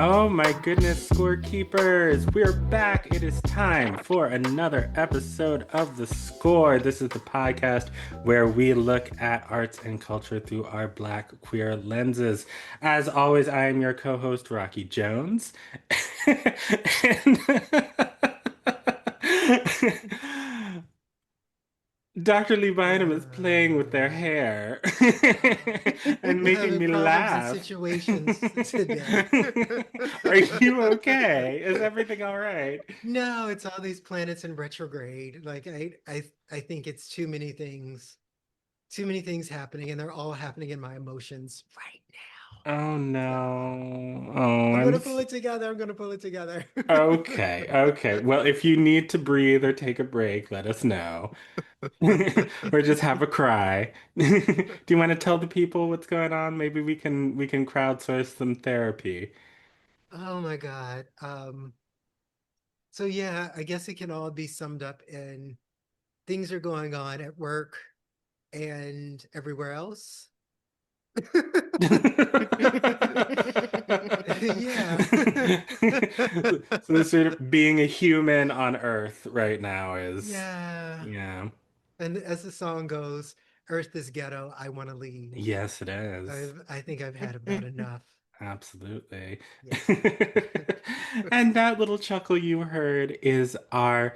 Oh my goodness, scorekeepers! We're back. It is time for another episode of The Score. This is the podcast where we look at arts and culture through our Black queer lenses. As always, I am your co-host, Rocky Jones. And Dr. Lee Bynum is playing with their Uh, hair and I'm making having me problems and laugh. situations today. Are you okay? Is everything all right? No, it's all these planets in retrograde. I think it's too many things happening, and they're all happening in my emotions right Oh now. no. So Oh, I'm gonna pull it together. I'm gonna pull it together. okay. Okay. Well, if you need to breathe or take a break, let us know. Or just have a cry. Do you want to tell the people what's going on? Maybe we can crowdsource some therapy. Oh my God. So yeah, I guess it can all be summed up in things are going on at work and everywhere else. Yeah. So sort of being a human on Earth right now is, Yeah. yeah. And as the song goes, Earth is ghetto, I want to leave. Yes, it is. I think I've had about enough. Absolutely. Yeah. And that little chuckle you heard is our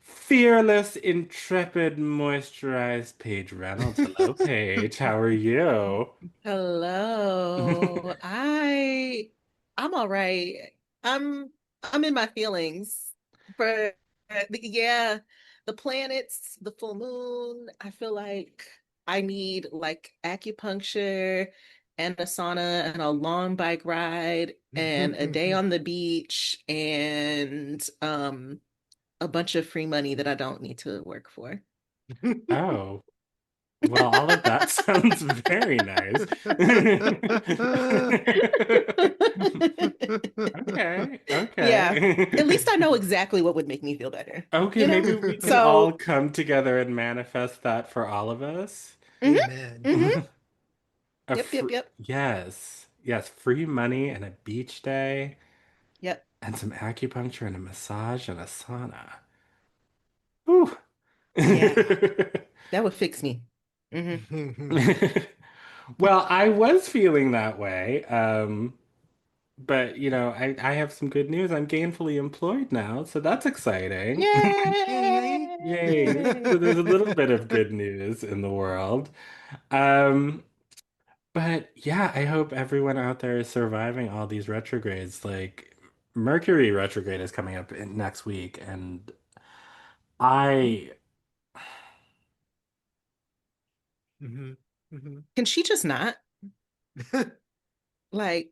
fearless, intrepid, moisturized Paige Reynolds. Hello, Paige. How are you? Hello. I'm all right. I'm I'm in my feelings. But yeah, the planets, the full moon, I feel like I need like acupuncture and a sauna and a long bike ride and a day on the beach and a bunch of free money that I don't need to work for. Oh. Well, all of that sounds very nice. Okay, Yeah. At okay. least I know exactly what would make me feel better, Okay, you know? maybe we can all So, come together and manifest that for all of us. hmm Amen. hmm A Yep, fr yep, yep. yes, yes, free money and a beach day Yep. and some acupuncture and a massage and a sauna. Whew. Yeah. That would fix me. Hmm Well, I was feeling that way. But I have some good news. I'm gainfully employed now, so that's exciting. Yay. Yay. So there's a little bit of good news in the world. Um, but yeah, I hope everyone out there is surviving all these retrogrades. Like Mercury retrograde is coming up next week, and I, Mhm, mhm. Can she just not? Like,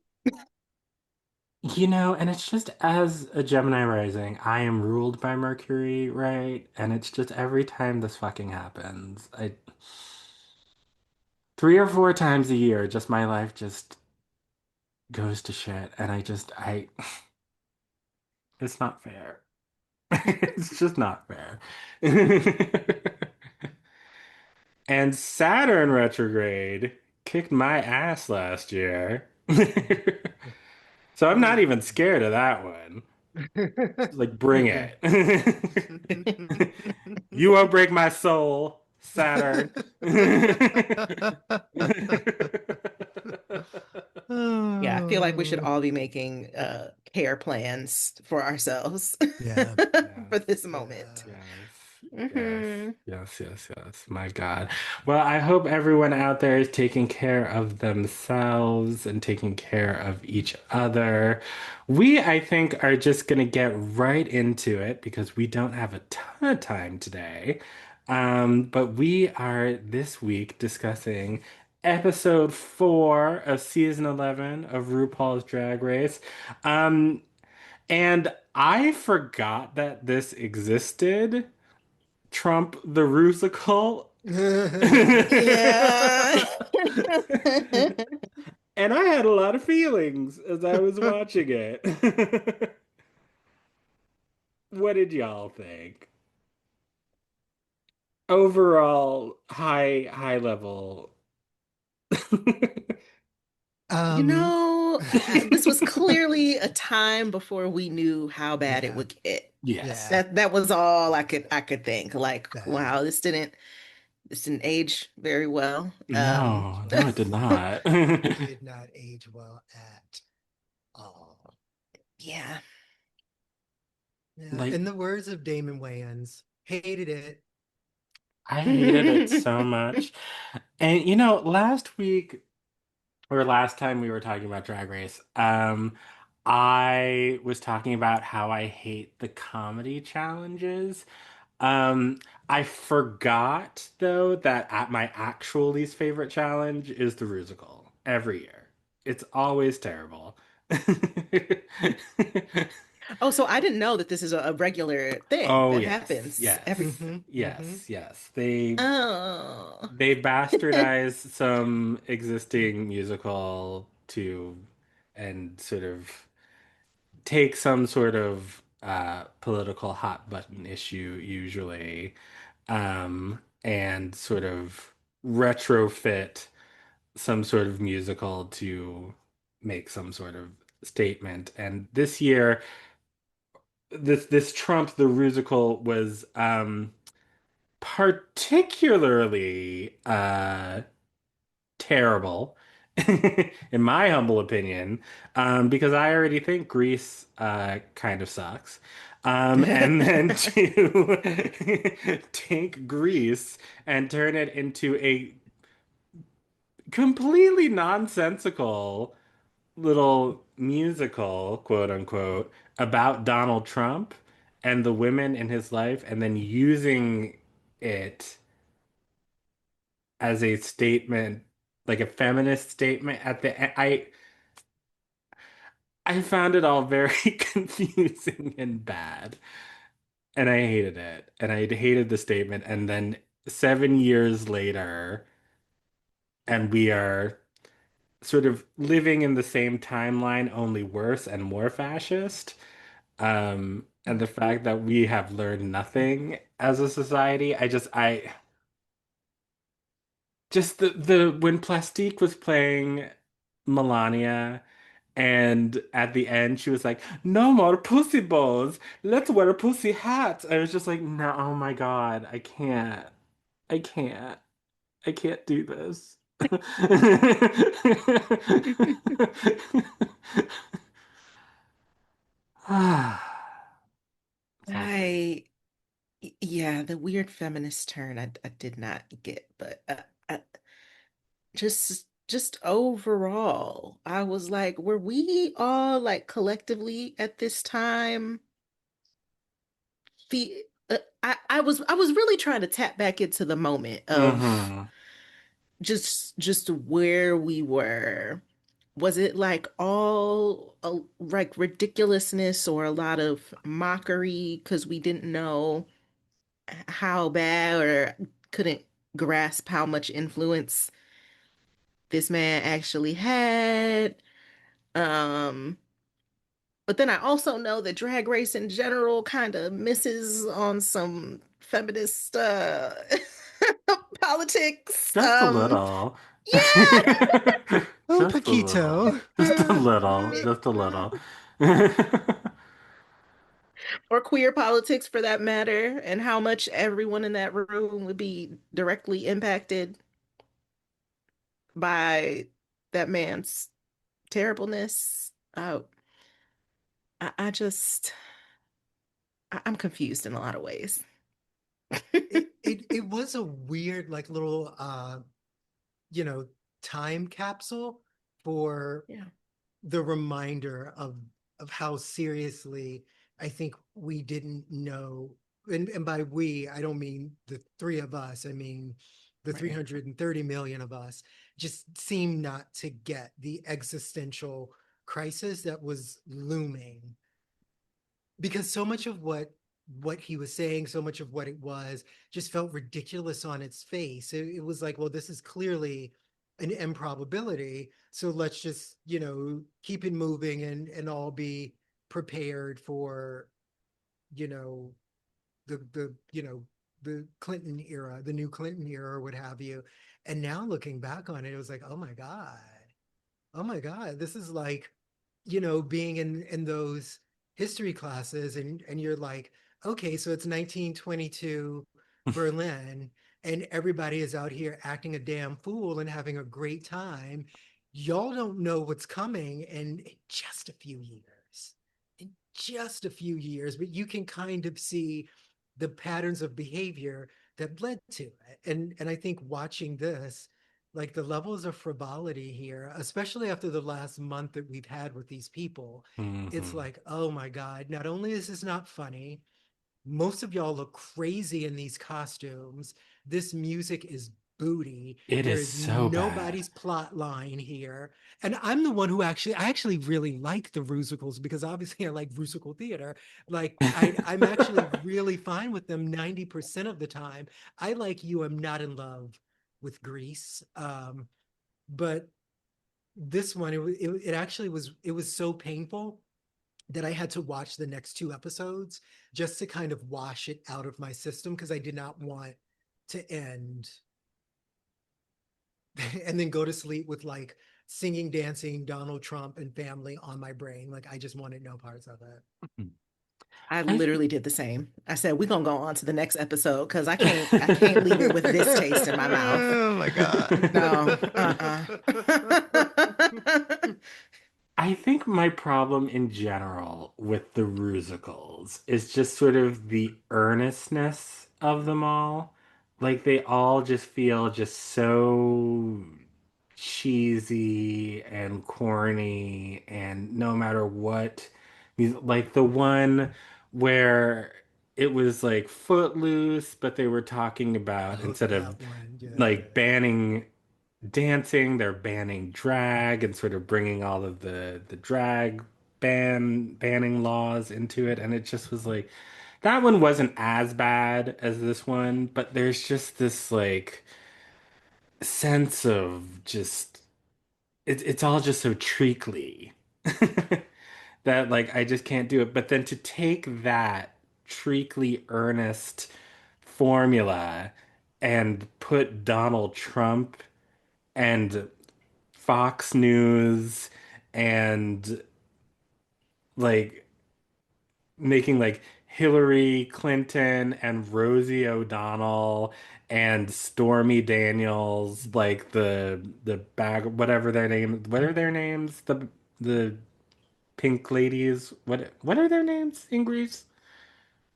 and it's just as a Gemini rising, I am ruled by Mercury, right? And it's just every time this fucking happens, I 3 or 4 times a year, just my life just goes to shit, and it's not fair. It's just not fair. And Saturn retrograde kicked my ass last year. So I'm not even scared of that one. Like, bring it. You won't break my soul, Saturn. yeah, I feel like we should Oh, all be making care plans for ourselves yeah, for Yes, this moment. yeah. yes, yes, Hmm yes. My God. Well, I hope everyone out there is taking care of themselves and taking care of each other. We, I think, are just going to get right into it because we don't have a ton of time today. But we are this week discussing episode 4 of season 11 of RuPaul's Drag Race. Um, and I forgot that this existed. Trump the Rusical. Yeah. And I had a lot of feelings as I was watching it. What did y'all think? Overall, high level. You Um, know, this was clearly a time before we knew how bad it yeah, would get. Yes. yeah, That was all I could think. Like, that wow, this didn't age very well. No, no, it did not. did not age well at all. Yeah. Yeah, Like, in the words of Damon Wayans, hated it. I hated it so much. And last week or last time we were talking about Drag Race, I was talking about how I hate the comedy challenges. Um, I forgot though that at my actual least favorite challenge is the Rusical every year. It's always terrible. Oh, so I didn't know that this is a regular thing Oh that yes, happens every. yes, Mm-hmm, mm-hmm. yes, yes. They Oh. they bastardize some existing musical to and sort of take some sort of political hot button issue usually and sort of retrofit some sort of musical to make some sort of statement. And this year, this Trump the Rusical was particularly terrible, in my humble opinion, because I already think Greece kind of sucks. And then to take Greece and turn it into a completely nonsensical little musical, quote unquote, about Donald Trump and the women in his life, and then using it as a statement, like a feminist statement at the end. I found it all very confusing and bad, and I hated it. And I hated the statement. And then 7 years later, and we are sort of living in the same timeline, only worse and more fascist. And the fact that we have learned nothing as a society, I just the when Plastique was playing Melania, and at the end she was like, "No more pussy balls. Let's wear a pussy hat." I was just like, "No, oh my God, I can't. I can't. I can't do this." It's all good. I Yeah, the weird feminist turn I did not get, but just overall, I was like, were we all like collectively at this time the I was really trying to tap back into the moment of Mm-hmm. just where we were. Was it like all like ridiculousness or a lot of mockery because we didn't know how bad or couldn't grasp how much influence this man actually had? Um, but then I also know that Drag Race in general kind of misses on some feminist politics. Just a little. Yeah, Un Just a little. poquito. Just a little. Just a little. or queer politics for that matter, and how much everyone in that room would be directly impacted by that man's terribleness. I just, I'm confused in a lot of ways. It was a weird like little you know time capsule for Yeah, the reminder of how seriously I think we didn't know, and by we I don't mean the three of us, I mean the right. 330 million of us just seemed not to get the existential crisis that was looming, because so much of what he was saying, so much of what it was just felt ridiculous on its face. It was like, well, this is clearly an improbability, so let's just keep it moving and all be prepared for you know the Clinton era, the new Clinton era, or what have you. And now looking back on it, it was like, oh my God, oh my God, this is like, being in those history classes, and you're like, okay, so it's 1922 Berlin, and everybody is out here acting a damn fool and having a great time. Y'all don't know what's coming in just a few years. In just a few years, but you can kind of see the patterns of behavior that led to it. And I think watching this, like the levels of frivolity here, especially after the last month that we've had with these people, it's Hmm. like, oh my God, not only is this not funny, most of y'all look crazy in these costumes. This music is booty. It There is is so bad. nobody's plot line here. And I'm the one who I actually really like the Rusicals because obviously I like Rusical theater. Like I'm actually really fine with them 90% of the time. I like you. I'm not in love with Grease. But this one, it actually was so painful that I had to watch the next two episodes just to kind of wash it out of my system because I did not want to end and then go to sleep with like singing, dancing, Donald Trump and family on my brain. Like I just wanted no parts of it. I I literally did the same. I said, we're gonna go on to the next episode because I can't leave it with this taste in my mouth. Oh my God. No, I think my problem in general with the Rusicals is just sort of the earnestness of them all. Like they all just feel just so cheesy and corny, and no matter what, like the one where it was like Footloose, but they were talking about Oh, instead of that one. Yeah. like banning dancing, they're banning drag and sort of bringing all of the drag banning laws into it, and it just was like that one wasn't as bad as this one, but there's just this like sense of just it's all just so treacly that like I just can't do it. But then to take that treacly earnest formula and put Donald Trump and Fox News and like making like Hillary Clinton and Rosie O'Donnell and Stormy Daniels like the bag whatever their name what are their names the pink ladies what are their names in Greece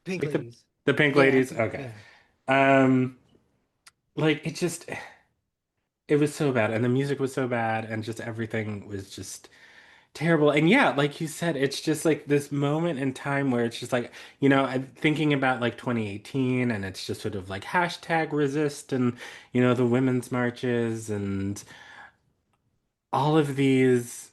Pink like ladies. the pink yeah. ladies okay Yeah. um like it just it was so bad and the music was so bad and just everything was just terrible. And yeah, like you said, it's just like this moment in time where it's just like, I'm thinking about like 2018 and it's just sort of like hashtag resist and, the women's marches and all of these.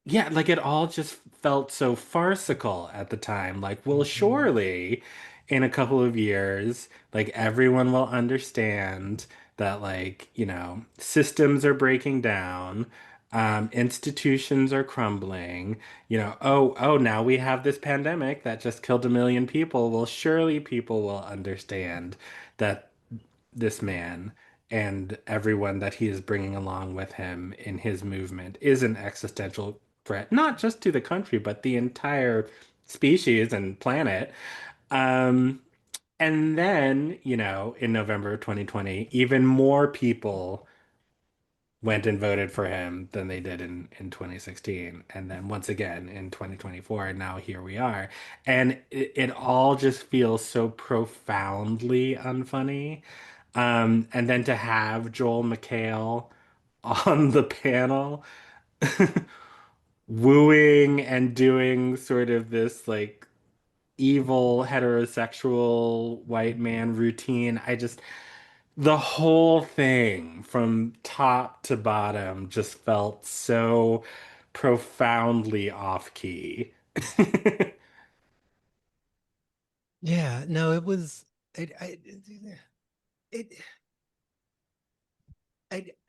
Yeah, like it all just felt so farcical at the time. Like, well, Mhm. surely in a couple of years, like everyone will understand that, like, systems are breaking down, institutions are crumbling, now we have this pandemic that just killed a million people. Well, surely people will understand that this man and everyone that he is bringing along with him in his movement is an existential threat, not just to the country, but the entire species and planet. Um, and then, in November of 2020, even more people went and voted for him than they did in 2016. And then once again in 2024, and now here we are. And it all just feels so profoundly unfunny. And then to have Joel McHale on the panel wooing and doing sort of this like evil heterosexual white man routine. The whole thing from top to bottom just felt so profoundly off key. Yeah. No, it was. It.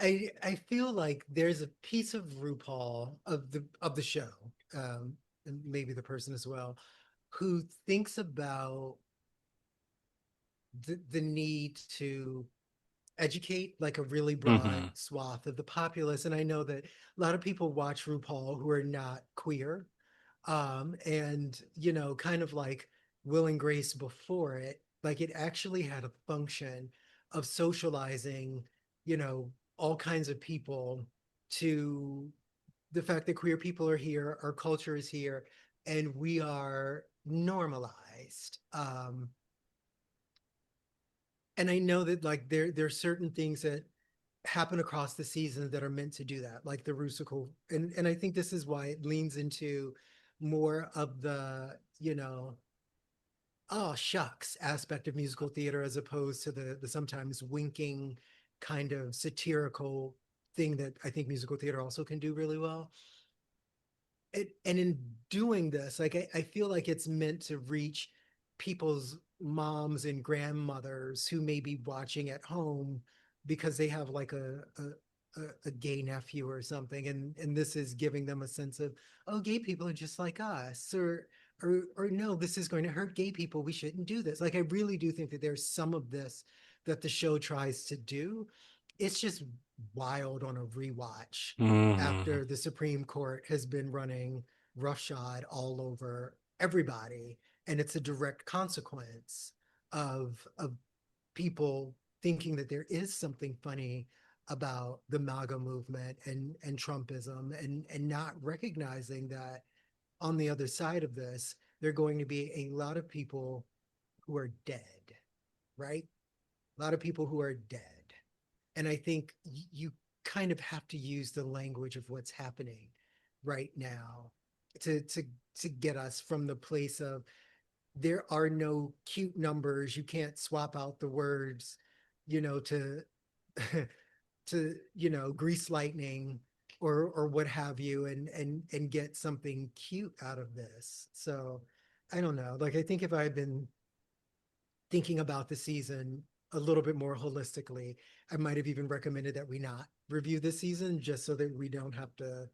I feel like there's a piece of RuPaul of the show, and maybe the person as well, who thinks about the need to educate like a really broad Hmm. swath of the populace. And I know that a lot of people watch RuPaul who are not queer. And kind of like Will and Grace before it, like it actually had a function of socializing, you know, all kinds of people to the fact that queer people are here, our culture is here, and we are normalized. And I know that like there's certain things that happen across the season that are meant to do that, like the Rusical, and I think this is why it leans into more of the oh shucks aspect of musical theater as opposed to the sometimes winking kind of satirical thing that I think musical theater also can do really well. And in doing this, like I feel like it's meant to reach people's moms and grandmothers who may be watching at home because they have like a gay nephew or something, and this is giving them a sense of, oh, gay people are just like us, or no, this is going to hurt gay people, we shouldn't do this. Like I really do think that there's some of this that the show tries to do. It's just wild on a rewatch Hmm. after the Supreme Court has been running roughshod all over everybody. And it's a direct consequence of people thinking that there is something funny about the MAGA movement and Trumpism, and not recognizing that on the other side of this, there are going to be a lot of people who are dead, right? A lot of people who are dead. And I think you kind of have to use the language of what's happening right now to to to get us from the place of there are no cute numbers, you can't swap out the words, to grease lightning or what have you, and get something cute out of this. So I don't know, like I think if I had been thinking about the season a little bit more holistically, I might have even recommended that we not review this season just so that we don't have to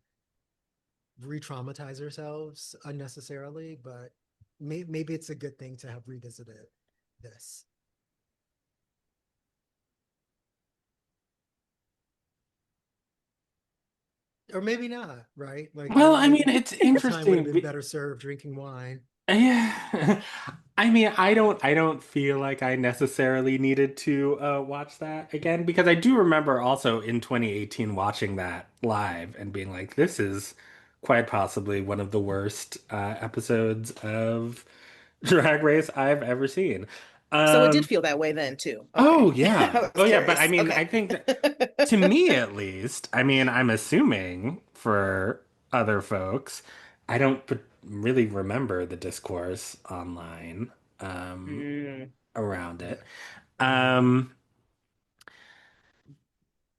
re-traumatize ourselves unnecessarily. But maybe it's a good thing to have revisited this, or maybe not. Right? Like Well, I mean, maybe it's the time would have interesting. been better served drinking wine. Yeah. I mean, I don't feel like I necessarily needed to watch that again because I do remember also in 2018 watching that live and being like, this is quite possibly one of the worst episodes of Drag Race I've ever seen. So it did Um, feel that way then too. Okay. oh yeah. I was Oh yeah, but I curious. mean, I Okay. think that to me at least, I mean, I'm assuming for other folks, I don't really remember the discourse online Mm. around it. Yeah. Mm-hmm. Um,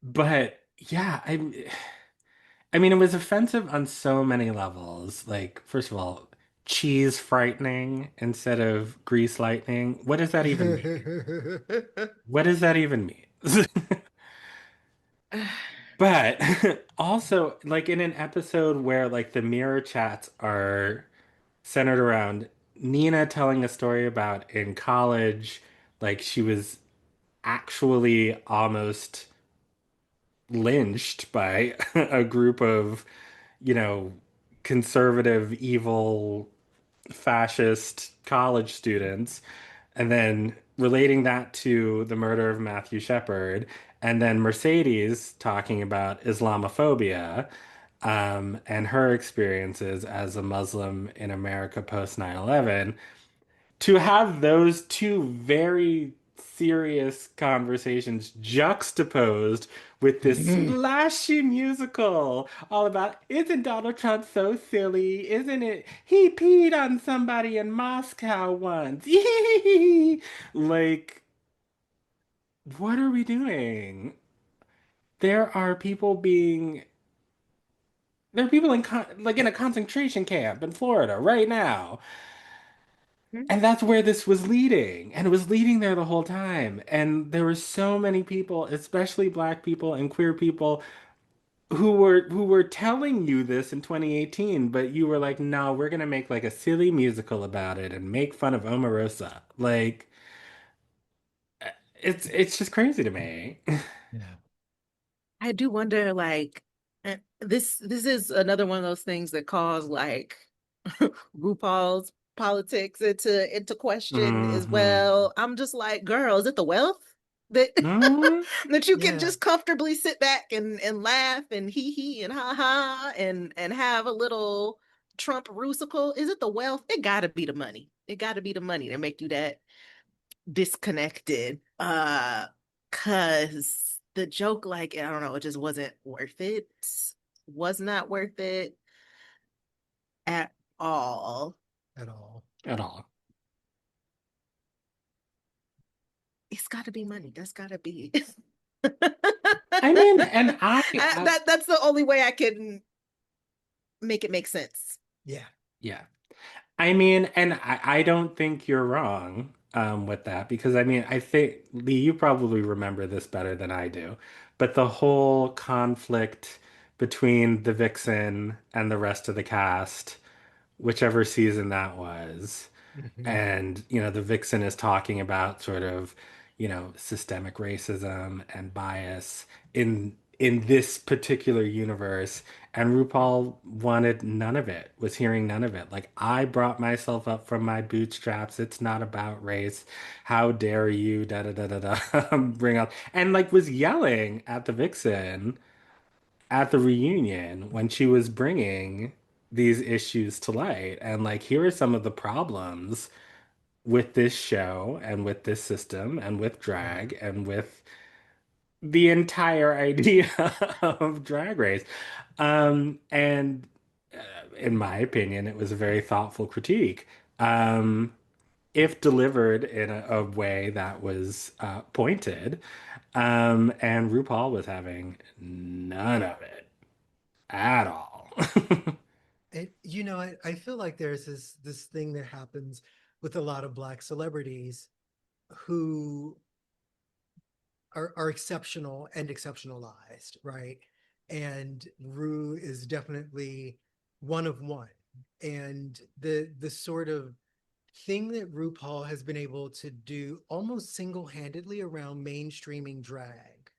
but yeah, I mean, it was offensive on so many levels. Like, first of all, cheese frightening instead of grease lightning. What does that even mean? What does that even mean? But also, like in an episode where like the mirror chats are centered around Nina telling a story about in college, like she was actually almost lynched by a group of, you know, conservative, evil, fascist college students, and then relating that to the murder of Matthew Shepard, and then Mercedes talking about Islamophobia, and her experiences as a Muslim in America post 9/11. To have those two very serious conversations juxtaposed with this splashy musical all about, isn't Donald Trump so silly? Isn't it? He peed on somebody in Moscow once. Like, what are we doing? There are people being, there are people in like in a concentration camp in Florida right now. And that's where this was leading. And it was leading there the whole time. And there were so many people, especially black people and queer people, who were telling you this in 2018, but you were like, no, we're gonna make like a silly musical about it and make fun of Omarosa. Like, it's just crazy to me. Yeah. I do wonder, like, this is another one of those things that cause like RuPaul's politics into question as Hmm. well. I'm just like, girl, is it the wealth that Hmm. that you can Yeah. just comfortably sit back and laugh and hee and ha ha and have a little Trump Rusical? Is it the wealth? It gotta be the money. It gotta be the money that make you that disconnected. Cause the joke, like, I don't know, it just wasn't worth it. Was not worth it at all. At all. At all. It's got to be money. That's got to be. I mean, and That's the only way I can make it make sense. Yeah. yeah. I mean, and I don't think you're wrong with that because I mean, I think Lee, you probably remember this better than I do, but the whole conflict between the Vixen and the rest of the cast, whichever season that was, Hmm. and the Vixen is talking about sort of systemic racism and bias in this particular universe, and RuPaul wanted none of it, was hearing none of it. Like, I brought myself up from my bootstraps, it's not about race, how dare you, da da da da da, bring up, and like was yelling at the Vixen at the reunion when she was bringing these issues to light, and like, here are some of the problems with this show and with this system and with Yeah. drag and with the entire idea of Drag Race. And in my opinion, it was a very thoughtful critique. Um, if delivered in a way that was pointed, and RuPaul was having none of it at all. I feel like there's this thing that happens with a lot of Black celebrities who are exceptional and exceptionalized, right? And Rue is definitely one of one. And the sort of thing that RuPaul has been able to do almost single-handedly around mainstreaming drag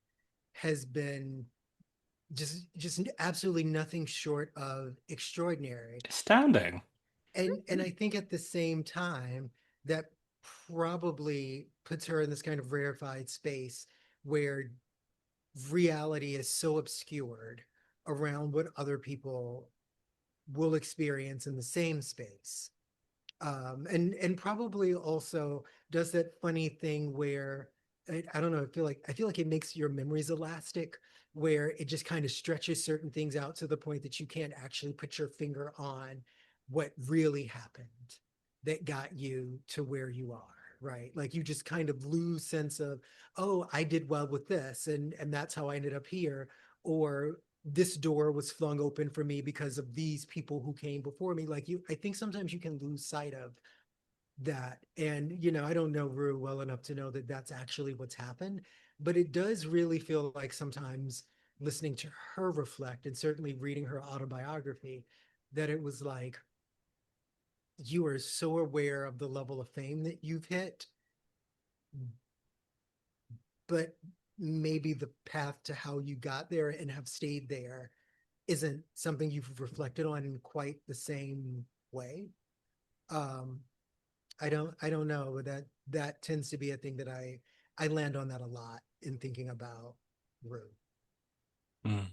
has been just absolutely nothing short of extraordinary. Astounding. And I think at the same time that probably puts her in this kind of rarefied space where reality is so obscured around what other people will experience in the same space. And probably also does that funny thing where I don't know, I feel like it makes your memories elastic, where it just kind of stretches certain things out to the point that you can't actually put your finger on what really happened that got you to where you are, right? Like you just kind of lose sense of, oh, I did well with this, and that's how I ended up here, or this door was flung open for me because of these people who came before me. Like I think sometimes you can lose sight of that. And I don't know Rue well enough to know that that's actually what's happened, but it does really feel like sometimes listening to her reflect and certainly reading her autobiography, that it was like you are so aware of the level of fame that you've hit, but maybe the path to how you got there and have stayed there isn't something you've reflected on in quite the same way. Um, I don't know, but that tends to be a thing that I land on that a lot in thinking about Rue Mm.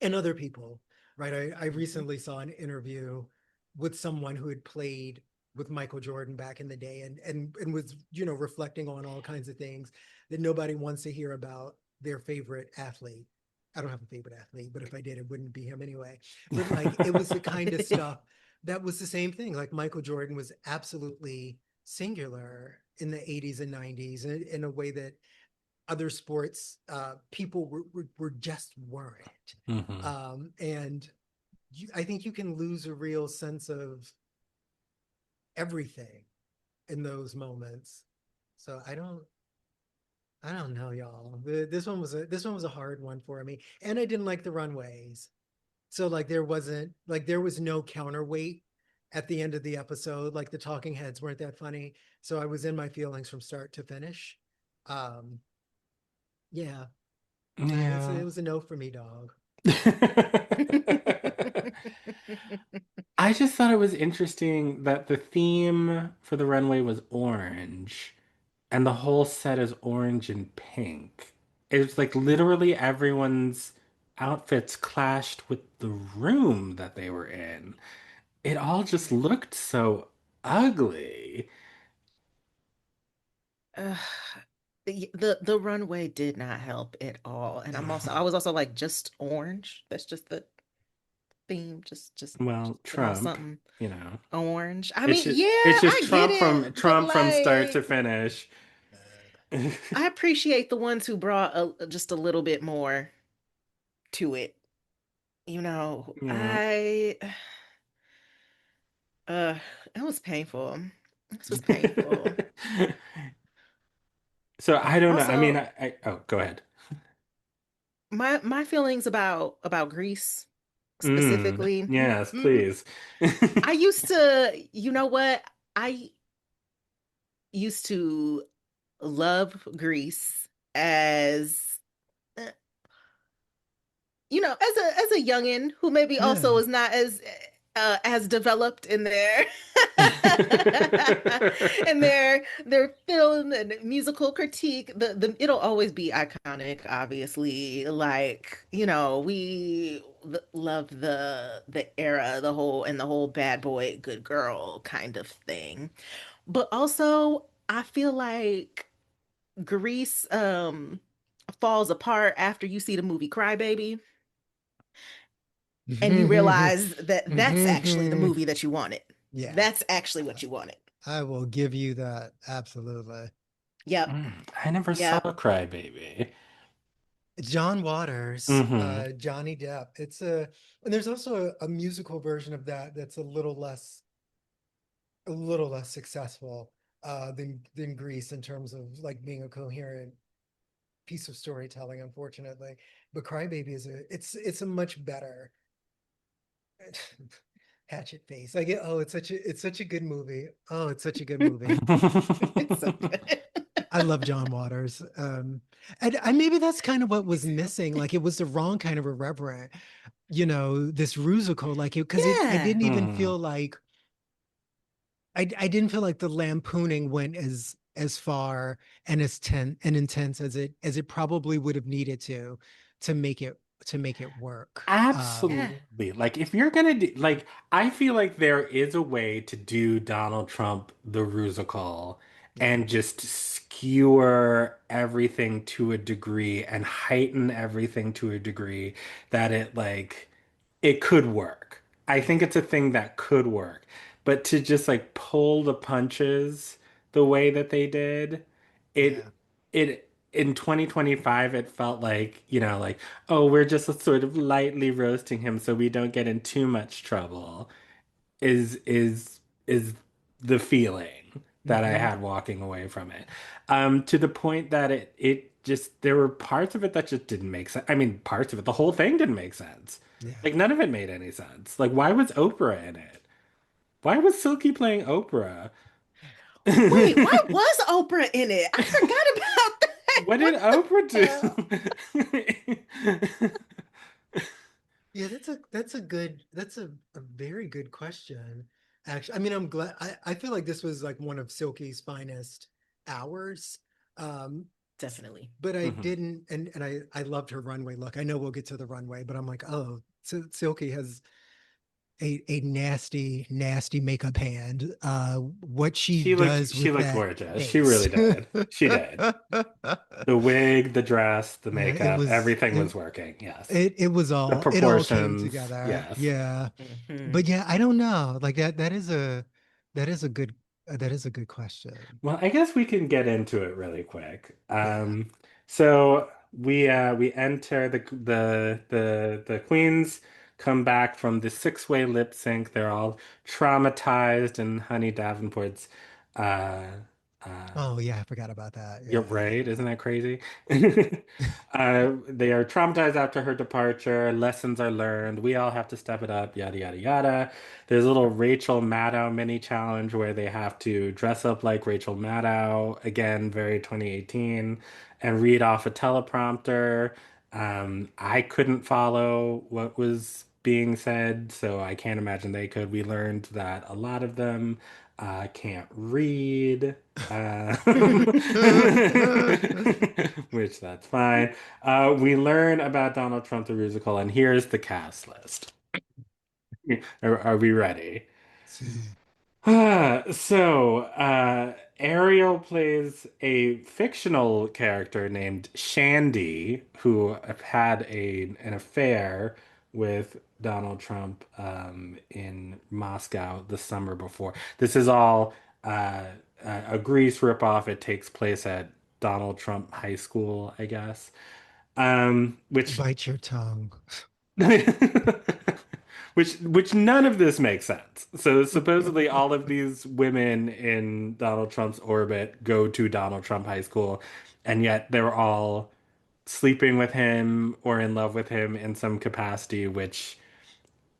and other people, right? I recently saw an interview with someone who had played with Michael Jordan back in the day, and was reflecting on all kinds of things that nobody wants to hear about their favorite athlete. I don't have a favorite athlete, but if I did, it wouldn't be him anyway. But like it was the kind of stuff that was the same thing. Like Michael Jordan was absolutely singular in the 80s and 90s in a way that other sports people were just weren't. Hmm. And I think you can lose a real sense of everything in those moments. So I don't know, y'all. This one was a hard one for me, and I didn't like the runways. So like there was no counterweight at the end of the episode. Like the talking heads weren't that funny. So I was in my feelings from start to finish. Um, yeah, Yeah. it was a no for me, dog. I just thought it was interesting that the theme for the runway was orange, and the whole set is orange and pink. It's like literally everyone's outfits clashed with the room that they were in. It all just looked so ugly. Ugh, the runway did not help at all. And I was also like, just orange. That's just the theme. Just Well, put on Trump, something you know. orange. I mean, yeah, It's just I get it, but Trump from start to like finish. I appreciate the ones who brought just a little bit more to it. You know, Yeah. I uh it was painful. This was painful. So I don't know. I mean, Also, oh, go ahead. my feelings about Greece specifically. Yes, Mm, please. I used to, you know what? I used to love Greece as as a youngin who maybe also Yeah. is not as developed in their in their film and musical critique. The it'll always be iconic, obviously. Like, we love the era, the whole bad boy, good girl kind of thing. But also, I feel like Grease falls apart after you see the movie Cry Baby and you realize that that's actually the movie that you wanted. That's Yes, actually what you wanted. I will give you that. Absolutely. Yep. I never saw Yep. Crybaby. John Waters, Hmm. Johnny Depp. And there's also a musical version of that that's a little less successful than Grease in terms of like being a coherent piece of storytelling, unfortunately. But Crybaby it's a much better Hatchet Face. I get it's such a good movie. Oh, it's such a good movie. It's so good. I love John Waters. And maybe that's kind of what was missing. Like it was the wrong kind of irreverent, this rusical, like it because I Yeah. didn't even Hmm. feel like I didn't feel like the lampooning went as far and as intense as it probably would have needed to make it to make it work. Yeah. Absolutely. Like if you're gonna do like I feel like there is a way to do Donald Trump the Rusical Yeah. and just skewer everything to a degree and heighten everything to a degree that it could work. I think Yeah. it's a thing that could work. But to just like pull the punches the way that they did, it Yeah. it in 2025 it felt like, like, oh, we're just sort of lightly roasting him so we don't get in too much trouble is the feeling that I Mm-hmm. had walking away from it. To the point that it just there were parts of it that just didn't make sense. I mean, parts of it, the whole thing didn't make sense. Yeah. Like none of it made any sense. Like why was Oprah in it? Why was Silky playing Oprah? Wait, why was Oprah in it? I forgot about that. What did What the Oprah hell? do? Yeah, that's a very good question. Actually, I mean, I'm glad I feel like this was like one of Silky's finest hours. Um, Definitely. but I Mhm. didn't and I loved her runway look. I know we'll get to the runway, but I'm like, oh, so Silky has a nasty, nasty makeup hand. What she does She with looked that gorgeous. She face. really did. She did. The wig, the dress, the Yeah, makeup, everything was working. Yes. The it all came proportions. together. Yes. Yeah. Hmm. But yeah, I don't know. Like that is a good that is a good question. Well, I guess we can get into it really quick. Yeah. So we enter the queens come back from the six-way lip sync. They're all traumatized, and Honey Davenport's uh Oh yeah, I forgot about that. You're Yeah. right. Isn't that crazy? They are traumatized after her departure. Lessons are learned. We all have to step it up, yada, yada, yada. There's a little Rachel Maddow mini challenge where they have to dress up like Rachel Maddow, again, very 2018, and read off a teleprompter. I couldn't follow what was being said, so I can't imagine they could. We learned that a lot of them can't read. Uh, which that's fine. We learn about Donald Trump the Rusical, and here's the cast list. Are we ready? See. Ariel plays a fictional character named Shandy, who had an affair with Donald Trump in Moscow the summer before. This is all uh, a Grease ripoff. It takes place at Donald Trump High School, I guess. Which Bite your tongue. which none of this makes sense. So supposedly all of these women in Donald Trump's orbit go to Donald Trump High School, and yet they're all sleeping with him or in love with him in some capacity, which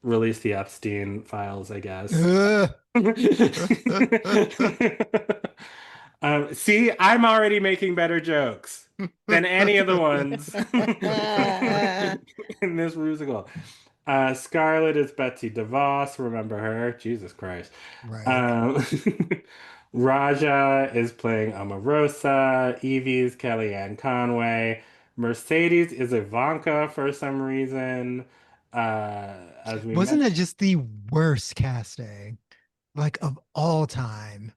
release the Epstein files, I guess. See, I'm already making better jokes than any of the ones in this musical. Scarlett is Betsy DeVos. Remember her? Jesus Christ. Right. Um, Raja is playing Omarosa. Evie is Kellyanne Conway. Mercedes is Ivanka for some reason. As we Wasn't that mentioned. just the worst casting, like of all time?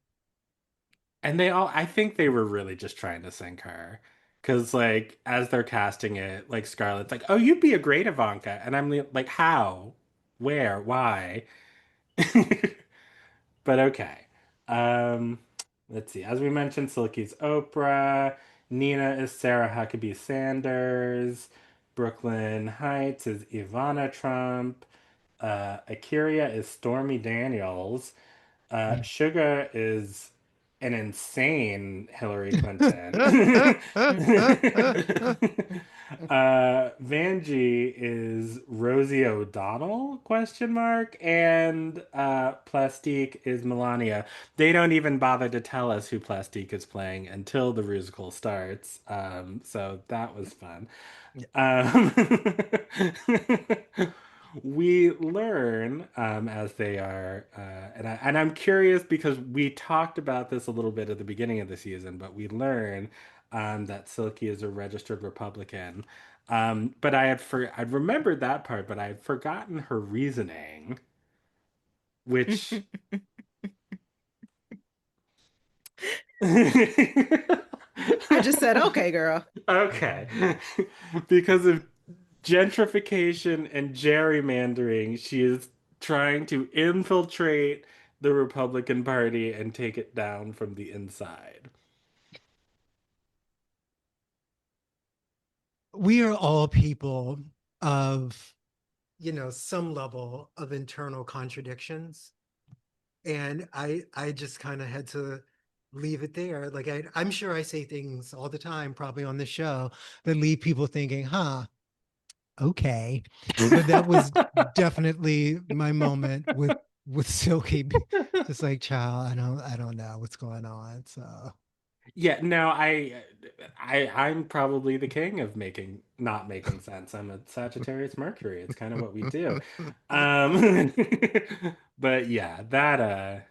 And I think they were really just trying to sink her. Because, like, as they're casting it, like, Scarlett's like, oh, you'd be a great Ivanka. And I'm like, how? Where? Why? But okay. Um, let's see. As we mentioned, Silky's Oprah. Nina is Sarah Huckabee Sanders. Brooklyn Heights is Ivana Trump. Akiria is Stormy Daniels. Sugar is an insane Hillary Clinton. Vanjie is Rosie O'Donnell, question mark, and Plastique is Melania. They don't even bother to tell us who Plastique is playing until the musical starts. So that was fun. Yeah. Um, we learn as they are, and I'm curious because we talked about this a little bit at the beginning of the season, but we learn that Silky is a registered Republican. But I'd remembered that part, but I had forgotten her reasoning, which I just said, okay, girl. okay, because of gentrification and gerrymandering, she is trying to infiltrate the Republican Party and take it down from the inside. We are all people of, some level of internal contradictions. And I just kind of had to leave it there. Like I'm sure I say things all the time, probably on the show, that leave people thinking, huh, okay. But that was definitely my moment with Silky. Just like, child, I don't know what's going on. So Yeah, no, I'm probably the king of making not making sense. I'm a Sagittarius Mercury. It's kind of what we do. Um but yeah, that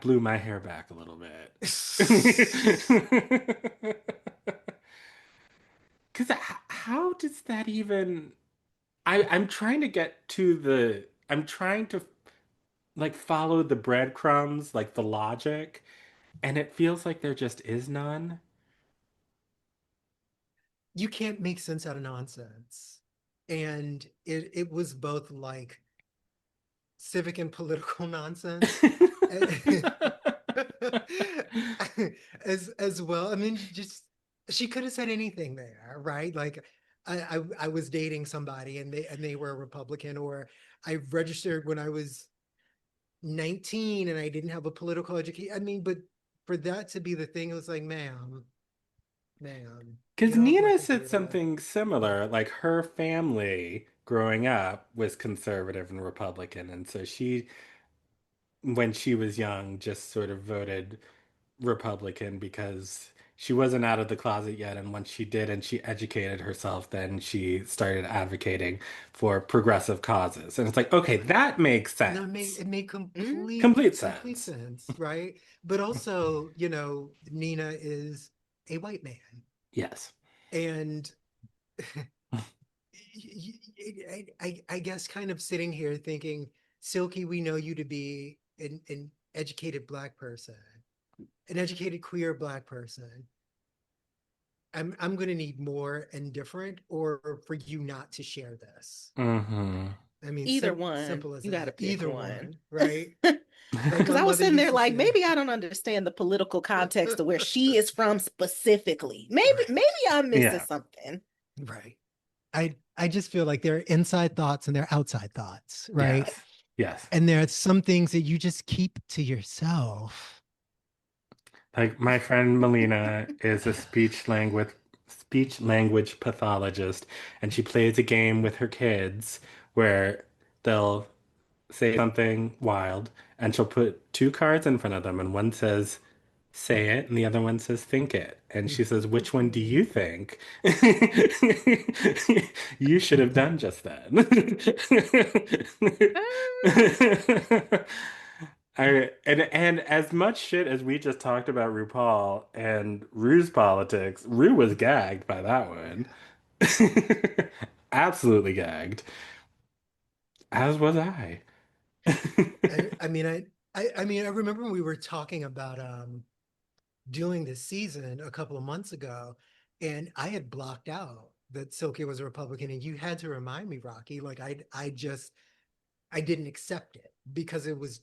blew my hair back a little bit. Because how does that even? I'm trying to get to I'm trying to like follow the breadcrumbs, like the logic, and it feels like there just is none. you can't make sense out of nonsense. And it was both like civic and political nonsense. As well. I mean, just she could have said anything there, right? Like I was dating somebody and they were a Republican, or I registered when I was 19 and I didn't have a political education. I mean, but for that to be the thing, it was like, ma'am, Because get off my Nina said computer. something similar, like her family growing up was conservative and Republican, and so she, when she was young, just sort of voted Republican because she wasn't out of the closet yet. And once she did and she educated herself, then she started advocating for progressive causes. And it's like, okay, that makes No, sense. it made Mm, Complete complete sense. sense, right? But also, Nina is a white man, Yes. and I guess kind of sitting here thinking, Silky, we know you to be an educated black person, an educated queer black person. I'm going to need more and different, or for you not to share this. Mm-hmm. I mean, either one. simple as You got to that. pick Either one. one, right? Like Because my I was mother sitting used there to like, say, maybe I don't understand the political context of where she is from specifically. Maybe right, I'm missing Yeah. something. right. I just feel like there are inside thoughts and there are outside thoughts, right? Yes. Yes. And there are some things that you just keep to yourself. Like my friend Melina is a speech language pathologist, and she plays a game with her kids where they'll say something wild, and she'll put two cards in front of them, and one says say it, and the other one says think it. And she says, which one do you think? You should have done just that. And as much shit as we just talked about RuPaul and Ru's politics, Ru was gagged by that one. Yeah. Absolutely gagged. As was I. I mean, I mean, I remember when we were talking about doing this season a couple of months ago, and I had blocked out that Silky was a Republican, and you had to remind me, Rocky. Like I didn't accept it because it was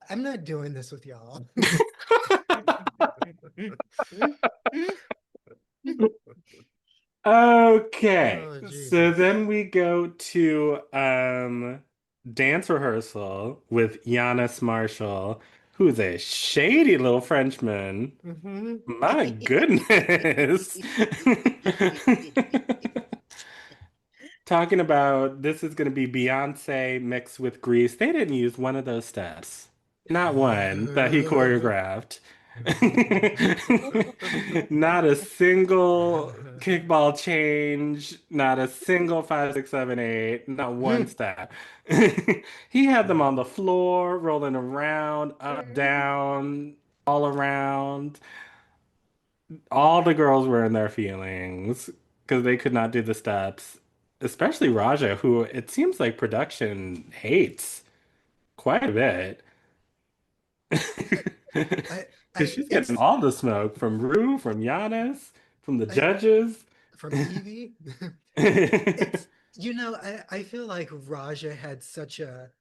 I'm not doing this with y'all. Okay, Oh so Jesus. then we go to dance rehearsal with Giannis Marshall, who's a shady little Frenchman. Hmm. My goodness. Talking about this is going to be Beyonce mixed with Grease. They didn't use one of those steps. Not one that he choreographed. Not a single kickball change, not a single 5, 6, 7, 8, not one step. He had them on the floor, rolling around, up, down, all around. All the girls were in their feelings because they could not do the steps, especially Raja, who it seems like production hates quite a bit. I Because I she's getting it's all the smoke from Rue, from Giannis, from the I judges. from Evie. It's I feel like Raja had such a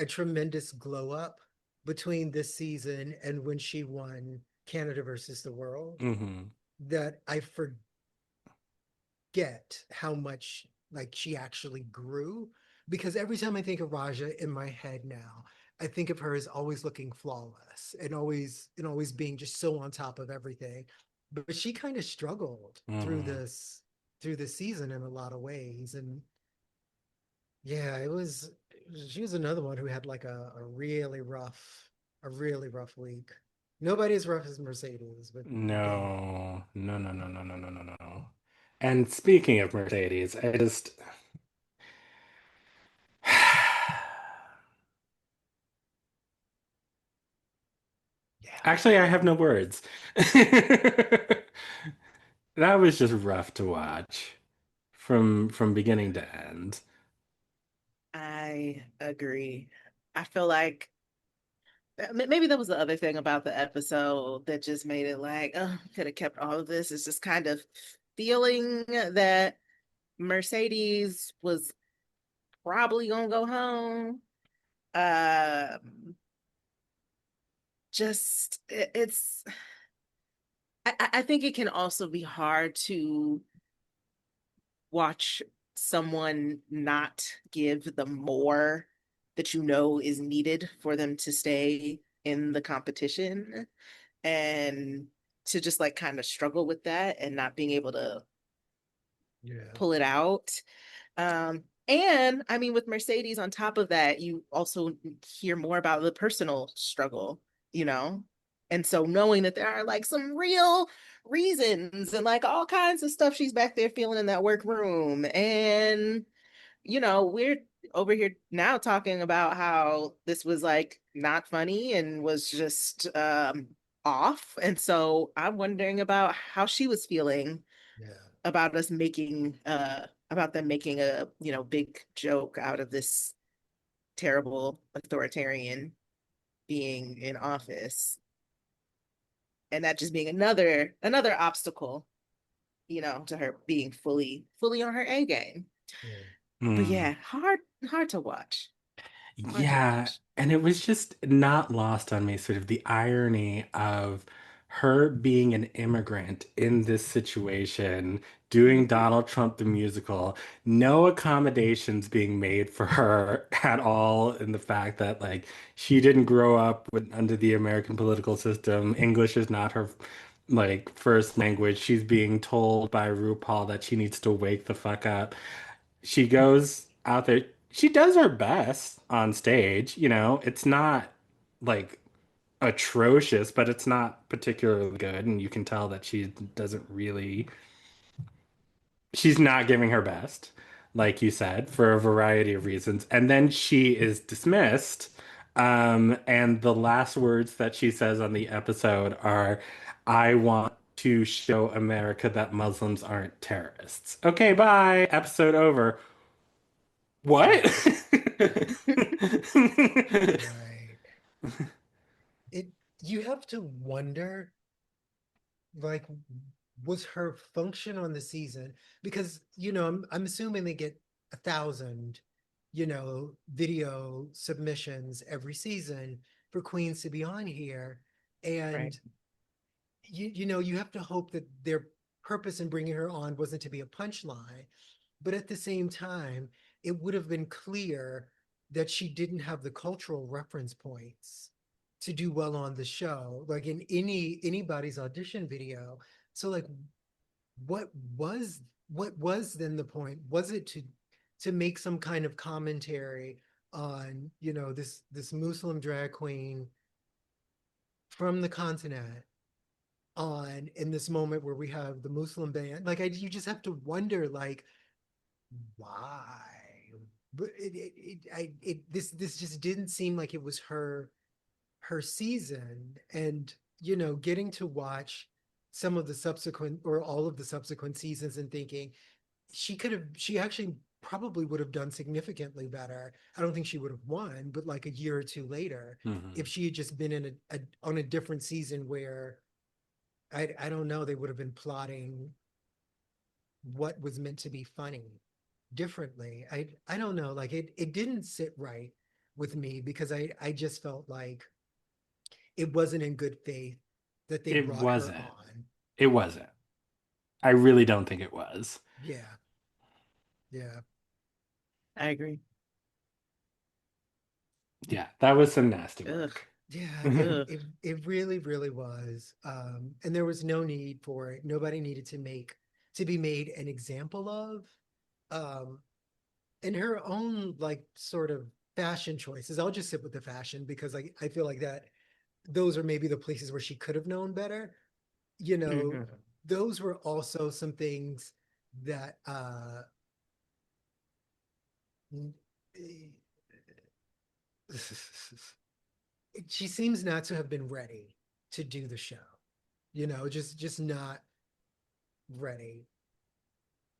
tremendous glow up between this season and when she won Canada versus the world Hmm. that I forget how much like she actually grew, because every time I think of Raja in my head now, I think of her as always looking flawless and always being just so on top of everything. But she kind of struggled Hmm. through this season in a lot of ways. And yeah, it was she was another one who had like a really rough week. Nobody as rough as Mercedes, but damn. No, no, no, no, no, no, no, no, no. And speaking of Mercedes, I just Yeah. actually I have no words. That was just rough to watch from beginning to end. I agree. I feel like maybe that was the other thing about the episode that just made it like, oh, could have kept all of this. It's just kind of feeling that Mercedes was probably gonna go home. Just it's I think it can also be hard to watch someone not give the more that you know is needed for them to stay in the competition, and to just like kind of struggle with that and not being able to Yeah. pull it out. And I mean, with Mercedes on top of that, you also hear more about the personal struggle, you know? And so knowing that there are like some real reasons and like all kinds of stuff she's back there feeling in that workroom. And, we're over here now talking about how this was like not funny and was just off. And so I'm wondering about how she was feeling Yeah. about us making about them making a big joke out of this terrible authoritarian being in office, and that just being another obstacle, to her being fully on her A game. Yeah. But Mm. yeah, hard to watch. Hard to Yeah, watch. and it was just not lost on me, sort of the irony of her being an immigrant in this situation, doing Donald Trump the musical, no accommodations being made for her at all, in the fact that like she didn't grow up under the American political system. English is not her like first language. She's being told by RuPaul that she needs to wake the fuck up. She goes out there. She does her best on stage, It's not like atrocious, but it's not particularly good, and you can tell that she doesn't really she's not giving her best, like you said, for a variety of reasons. And then she is dismissed. And the last words that she says on the episode are, I want to show America that Muslims aren't terrorists. Okay, bye. Episode over. What? Right. Right. It You have to wonder, like, was her function on the season, because I'm assuming they get 1,000 video submissions every season for queens to be on here. Right. And you have to hope that their purpose in bringing her on wasn't to be a punchline, but at the same time it would have been clear that she didn't have the cultural reference points to do well on the show, like in anybody's audition video. So like, what was what was then the point? Was it to make some kind of commentary on this Muslim drag queen from the continent, on in this moment where we have the Muslim ban? Like, you just have to wonder, like, why? But this just didn't seem like it was her season. And getting to watch some of the subsequent, or all of the subsequent seasons, and thinking she actually probably would have done significantly better. I don't think she would have won, but like a year or two later, Mhm. if she had just been in on a different season where I don't know, they would have been plotting what was meant to be funny differently. I don't know, like it didn't sit right with me, because I just felt like it wasn't in good faith that they It brought her wasn't. on. It wasn't. I really don't think it was. Yeah, yeah, I agree. Yeah, that was some nasty Ugh. work. yeah. It Ugh. it it really, really was. And there was no need for it. Nobody needed to be made an example of. Um, and her own, like, sort of fashion choices. I'll just sit with the fashion, because I feel like that those are maybe the places where she could have known better. You know, Mhm. those were also some things that she seems not to have been ready to do the show. Just not ready.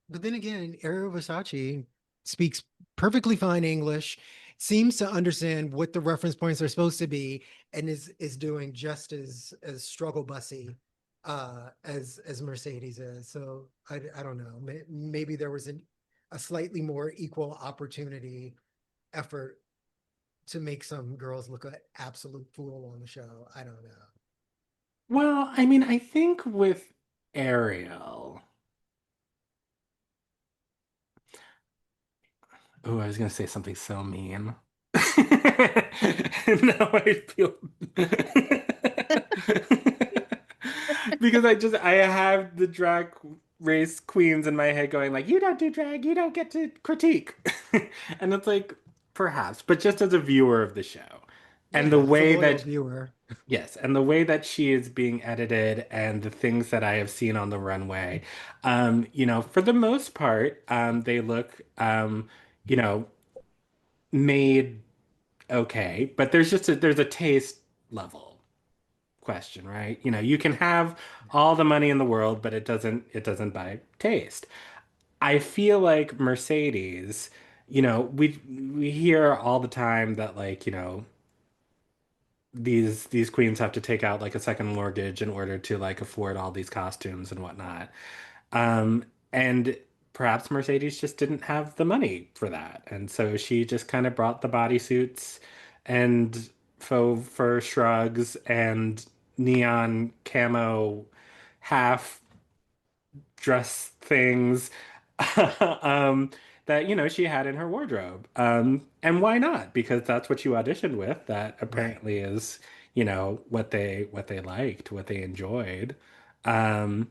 But then again, Ariel Versace speaks perfectly fine English, seems to understand what the reference points are supposed to be, and is doing just as struggle bussy as Mercedes is. So I don't know. Maybe there was a slightly more equal opportunity effort to make some girls look an absolute fool on the show. I don't know. Well, I mean, I think with Ariel, oh, I was gonna say something so mean. Now I feel because I have the drag race queens in my head going like, you don't do drag, you don't get to critique. And it's like, perhaps, but just as a viewer of the show. And the Yeah, as a way loyal that viewer. yes, and the way that she is being edited and the things that I have seen on the runway, for the most part, they look, you know, made okay, but there's a taste level question, right? You can have all the money in the world, but it doesn't buy taste. I feel like Mercedes, we hear all the time that like, these queens have to take out like a second mortgage in order to like afford all these costumes and whatnot. And perhaps Mercedes just didn't have the money for that. And so she just kind of brought the bodysuits and faux fur shrugs and neon camo half dress things um, that she had in her wardrobe. And why not? Because that's what you auditioned with. That Right. apparently is what they liked, what they enjoyed. Um,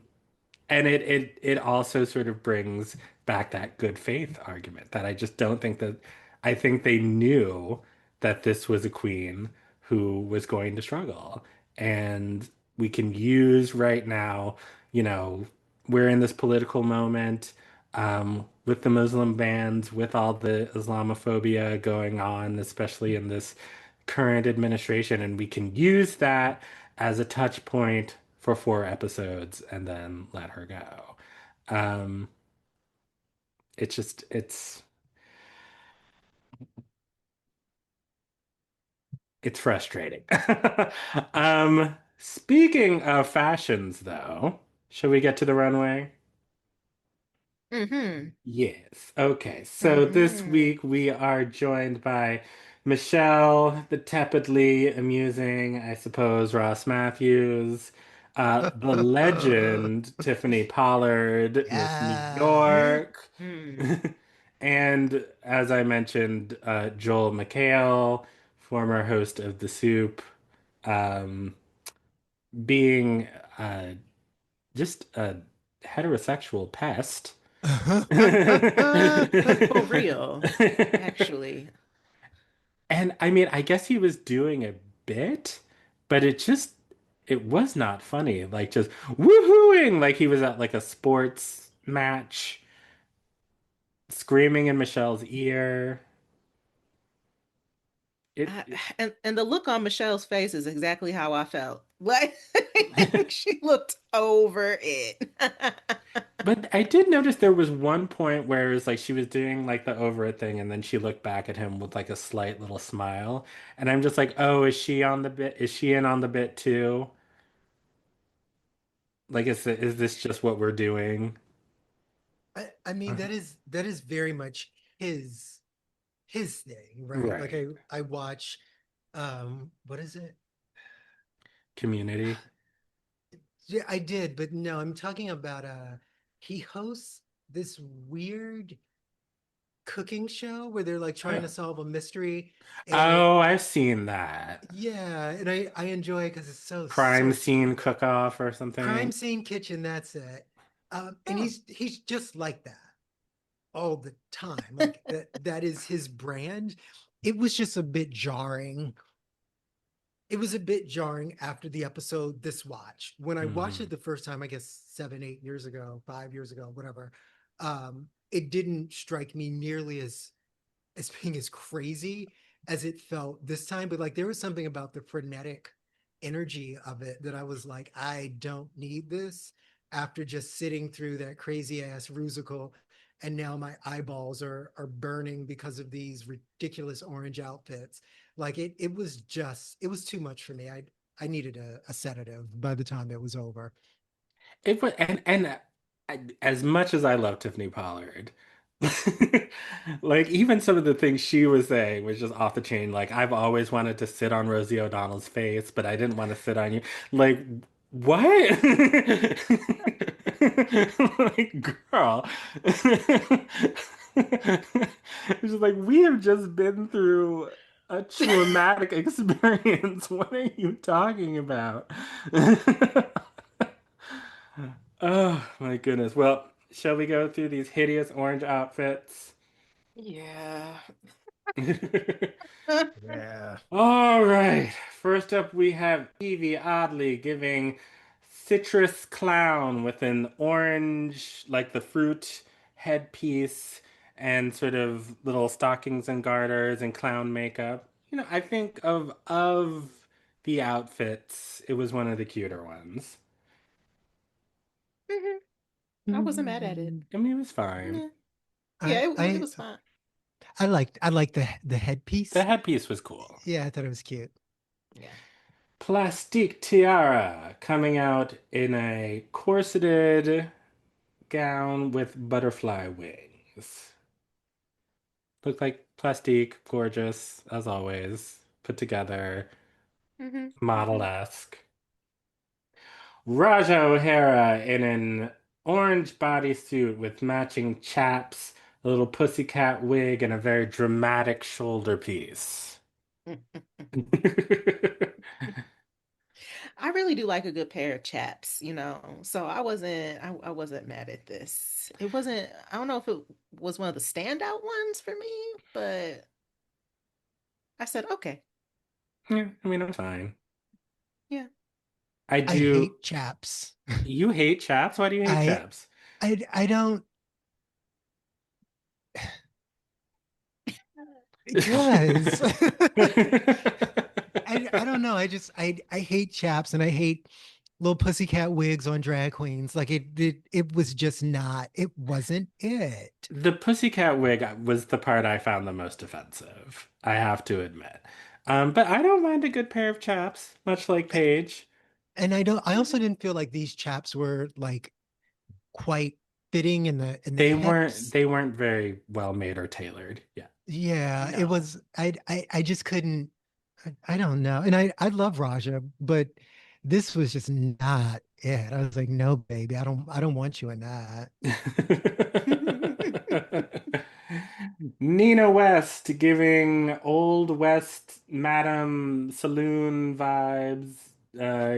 and it also sort of brings back that good faith argument that I just don't think that I think they knew that this was a queen who was going to struggle. And we can use right now, you know, we're in this political moment with the Muslim bans, with all the Islamophobia going on, especially in this current administration, and we can use that as a touch point for 4 episodes and then let her go. Um, it's just it's frustrating. Speaking of fashions, though, shall we get to the runway? Mm-hmm. Yes. Okay. So this Mm-hmm. week we are joined by Michelle, the tepidly amusing, I suppose, Ross Matthews, the legend Tiffany Pollard, Miss New Yeah. York, Mm-hmm. and as I mentioned, Joel McHale, former host of The Soup, um, being uh, just a heterosexual pest. For real, actually. And I mean, I guess he was doing a bit, but it was not funny. Like just woohooing like he was at like a sports match, screaming in Michelle's ear. I, It, and the look on Michelle's face is exactly how I felt. Like she looked over it. but I did notice there was one point where it was like she was doing like the over it thing, and then she looked back at him with like a slight little smile. And I'm just like, oh, is she on the bit? Is she in on the bit too? Like, is this just what we're doing? I mean that is very much his thing, right? Like Right. I watch what is it? Community. Yeah, I did, but no, I'm talking about he hosts this weird cooking show where they're like trying to Oh. solve a mystery. And Oh, I've seen that. yeah, and I enjoy it because it's so Crime scene stupid. cook-off or Crime something. scene kitchen, that's it. And Oh. he's just like that all the time. Like that is his brand. It was just a bit jarring. It was a bit jarring after the episode this watch. When I watched it Mhm. the first time, I guess 7, 8 years ago, 5 years ago, whatever, it didn't strike me nearly as being as crazy as it felt this time. But like there was something about the frenetic energy of it that I was like, I don't need this after just sitting through that crazy ass Rusical. And now my eyeballs are burning because of these ridiculous orange outfits. Like it was too much for me. I needed a sedative by the time it was over. It was, as much as I love Tiffany Pollard, like even some of the things she was saying was just off the chain. Like I've always wanted to sit on Rosie O'Donnell's face, but I didn't want to sit on you. Like what? Like girl. It's just like we have just been through. A traumatic experience. What are you talking about? Oh my goodness. Well, shall we go through these hideous orange outfits? Yeah. Yeah. All right. First up, we have Evie Oddly giving citrus clown with an orange, like the fruit headpiece, and sort of little stockings and garters and clown makeup. I think of the outfits, it was one of the cuter ones. Mhm. I wasn't mad at it. I mean, it was fine. Yeah, yeah, I it I was fine. I liked the The headpiece. headpiece was cool. Yeah, I thought it was cute. Yeah. Plastique Tiara coming out in a corseted gown with butterfly wings. Looked like plastique, gorgeous, as always, put together, Hmm. Hmm. model-esque. Raja O'Hara in an orange bodysuit with matching chaps, a little pussycat wig, and a very dramatic shoulder piece. I really do like a good pair of chaps, So I wasn't mad at this. It wasn't, I don't know if it was one of the standout ones for me, but I said, okay, Yeah, I mean, I'm fine. yeah. I I do. hate chaps. You hate chaps? Why do you hate I chaps? I don't because I don't know. I hate chaps and I hate little pussycat wigs on drag queens. Like it was just not. It wasn't it. The pussycat wig was the part I found the most offensive, I have to admit. But I don't mind a good pair of chaps, much like Paige. And I don't. I also Mhm. didn't feel like these chaps were like quite fitting in the They weren't hips. they weren't very well made or tailored. Yeah. Yeah, it No. was. I just couldn't. I don't know. And I love Raja, but this was just not it. I was like, no, baby, I don't want you in that. Nina West giving Old West Madam Saloon vibes,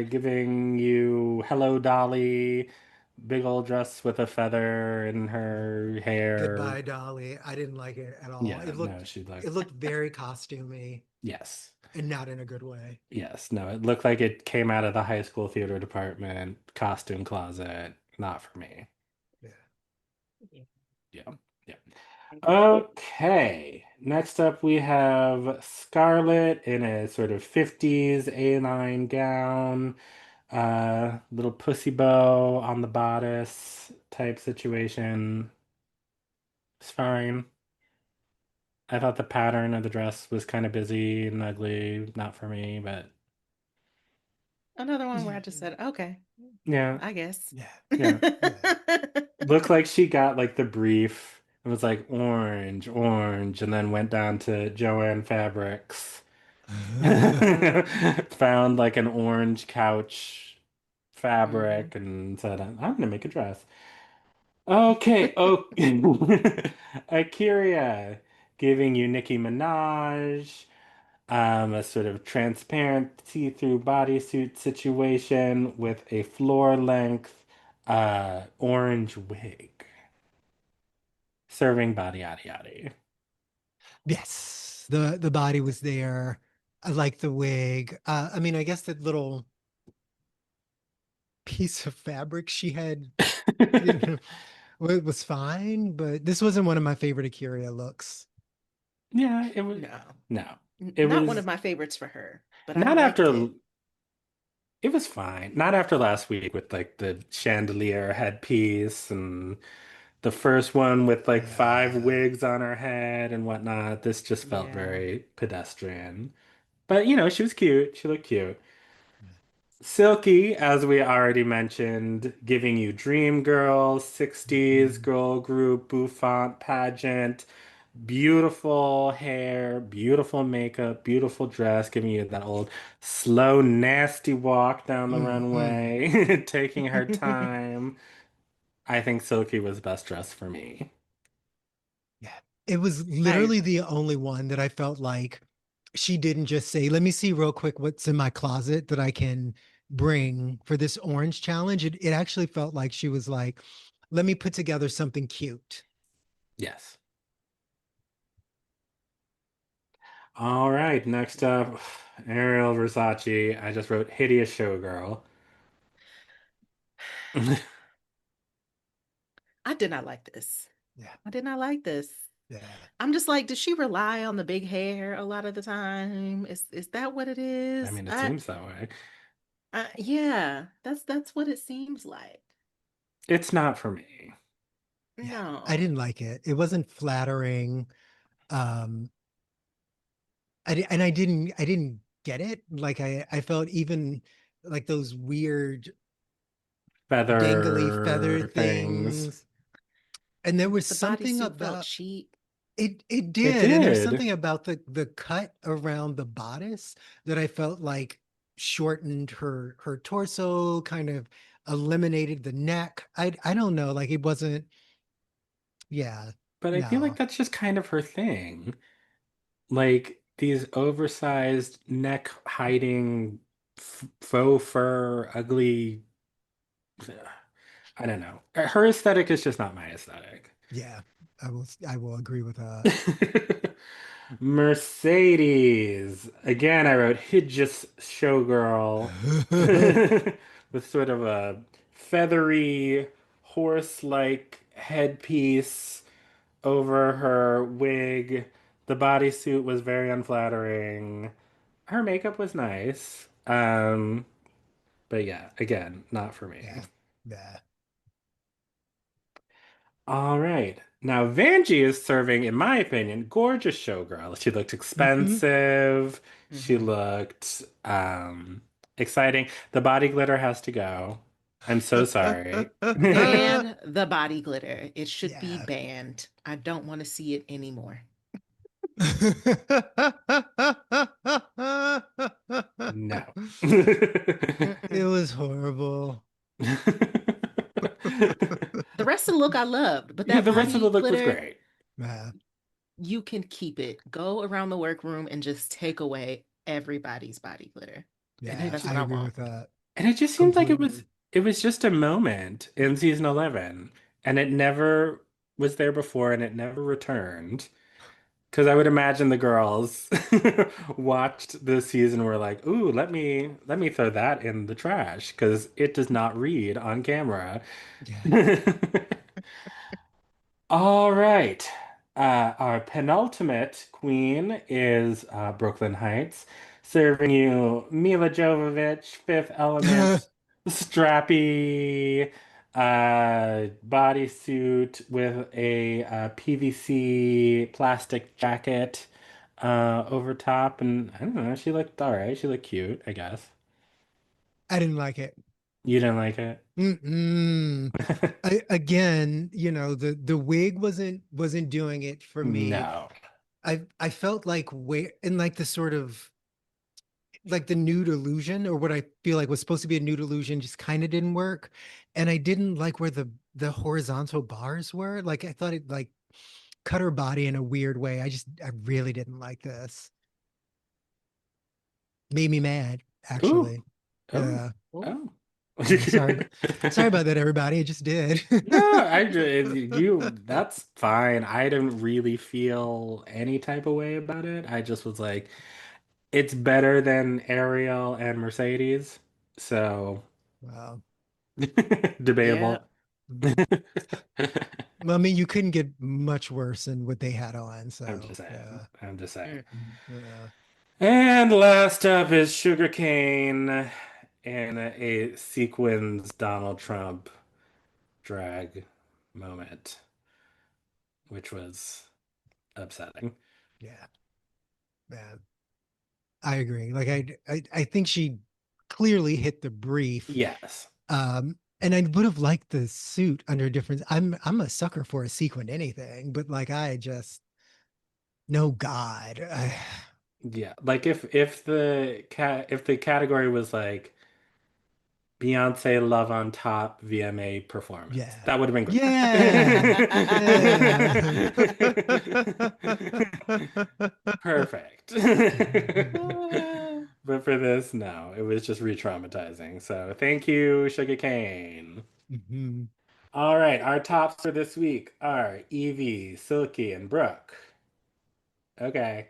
giving you Hello Dolly, big old dress with a feather in her hair. Goodbye, Dolly. I didn't like it at all. Yeah, no, she looked, It looked very costumey yes, and not in a good way. yes, no, it looked like it came out of the high school theater department, costume closet. Not for me. Yeah. Yeah. Yeah, yeah. Okay. Next up, we have Scarlett in a sort of 50s A-line gown, little pussy bow on the bodice type situation. It's fine. I thought the pattern of the dress was kind of busy and ugly, not for me, but Another one where I just said, okay, yeah, I guess. Yeah. yeah. Yeah. Looked like she got like the brief. It was like orange, orange, and then went down to Joanne Fabrics. Found like an orange couch Hmm. fabric and said, I'm gonna make a dress. Okay, oh, Akira giving you Nicki Minaj, a sort of transparent see-through bodysuit situation with a floor-length orange wig, serving body yada yada. Yes. The body was there. I like the wig. I mean, I guess that little piece of fabric she had, you know, was fine, but this wasn't one of my favorite Akira looks. Yeah, it was No, no. It not one of was my favorites for her, but I not liked after it. it was fine. Not after last week with like the chandelier headpiece and the first one with like five Yeah. wigs on her head and whatnot. This just felt Yeah. very pedestrian. But she was cute. She looked cute. Silky, as we already mentioned, giving you Dream Girl, 60s Mhm. girl group, bouffant pageant, beautiful hair, beautiful makeup, beautiful dress, giving you that old slow, nasty walk down the Mhm. runway, taking her time. I think Silky was best dressed for me. Yeah. It was I literally agree. the only one that I felt like she didn't just say, let me see real quick what's in my closet that I can bring for this orange challenge. It actually felt like she was like, let me put together something cute. Yes. All right, next up, Ariel Versace. I just wrote hideous showgirl. I did not like this. Yeah. I did not like this. Yeah. I'm just like, does she rely on the big hair a lot of the time? Is that what it I is? mean, it seems that way. Yeah, that's what it seems like. It's not for me. Yeah. I No. didn't like it. It wasn't flattering. Um, I didn't get it. Like I felt even like those weird dangly feather Feather things. things. And there was The something bodysuit felt about cheap. it It did. And there's did. something about the cut around the bodice that I felt like shortened her torso, kind of eliminated the neck. I don't know. Like it wasn't, yeah, But I feel like no. that's just kind of her thing. Like these oversized neck hiding faux fur, ugly. I don't know. Her aesthetic is just not my aesthetic. Yeah. I will agree with that. Mercedes. Again, I wrote hideous showgirl with sort of a feathery horse-like headpiece over her wig. The bodysuit was very unflattering. Her makeup was nice. But yeah, again, not for me. Yeah. Yeah. All right. Now, Vanjie is serving, in my opinion, gorgeous showgirl. She looked Hmm. expensive. She Hmm. looked exciting. The body glitter has to go. I'm so sorry. Ban the body glitter. It should be Yeah. banned. I don't want to see it anymore. No. It Mm-mm. was horrible. The rest of the look I loved, but Yeah, that the rest of the body look was glitter, great. Yeah. you can keep it. Go around the workroom and just take away everybody's body glitter. And Yeah, That's it I what I agree want. with that and it just seemed like completely. it was just a moment in season 11 and it never was there before and it never returned. Because I would imagine the girls watched this season and were like, "Ooh, let me throw that in the trash because it does not read on camera." Yeah. All right. Our penultimate queen is Brooklyn Heights, serving you Mila Jovovich, Fifth Element, strappy bodysuit with a PVC plastic jacket over top, and I don't know, she looked all right. She looked cute, I guess. I didn't like it. You didn't like it? Mm-mm. Again, the wig wasn't doing it for me. No. I felt like where in like the sort of like the nude illusion, or what I feel like was supposed to be a nude illusion, just kind of didn't work. And I didn't like where the horizontal bars were. Like I thought it like cut her body in a weird way. I really didn't like this. Made me mad, Ooh. actually. Oh. Yeah. Oh, Oh. Yeah. Sorry about that, everybody. It just did. No, I just you that's fine. I didn't really feel any type of way about it. I just was like, it's better than Ariel and Mercedes. So Wow. yeah. debatable. Well, I mean, you couldn't get much worse than what they had on. I'm just So saying. yeah. I'm just saying. Yeah. And last up is Sugarcane in a sequins Donald Trump drag moment, which was upsetting. Yeah. Yeah. I agree. Like I think she clearly hit the brief. Yes. And I would have liked the suit under different. I'm a sucker for a sequin anything, but like I just no God. Yeah. Like if the category was like Beyonce Love on Top VMA performance. Yeah. That would have been Yeah. Yeah. great. Perfect. But for this, no, it was just re-traumatizing. So thank you, Sugar Cane. Mhm. All right, our tops for this week are Evie, Silky, and Brooke. Okay.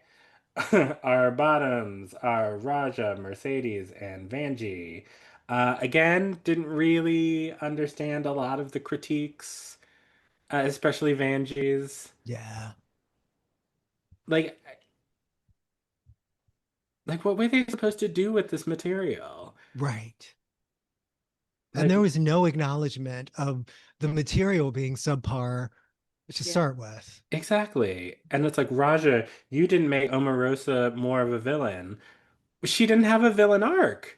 Our bottoms are Raja, Mercedes, and Vanjie. Again, didn't really understand a lot of the critiques, especially Vanjie's. Yeah. Like, like what were they supposed to do with this material? Right. And Like, there was no acknowledgement of the material being subpar to Yeah. start with. exactly. And it's like, Raja, you didn't make Omarosa more of a villain. She didn't have a villain arc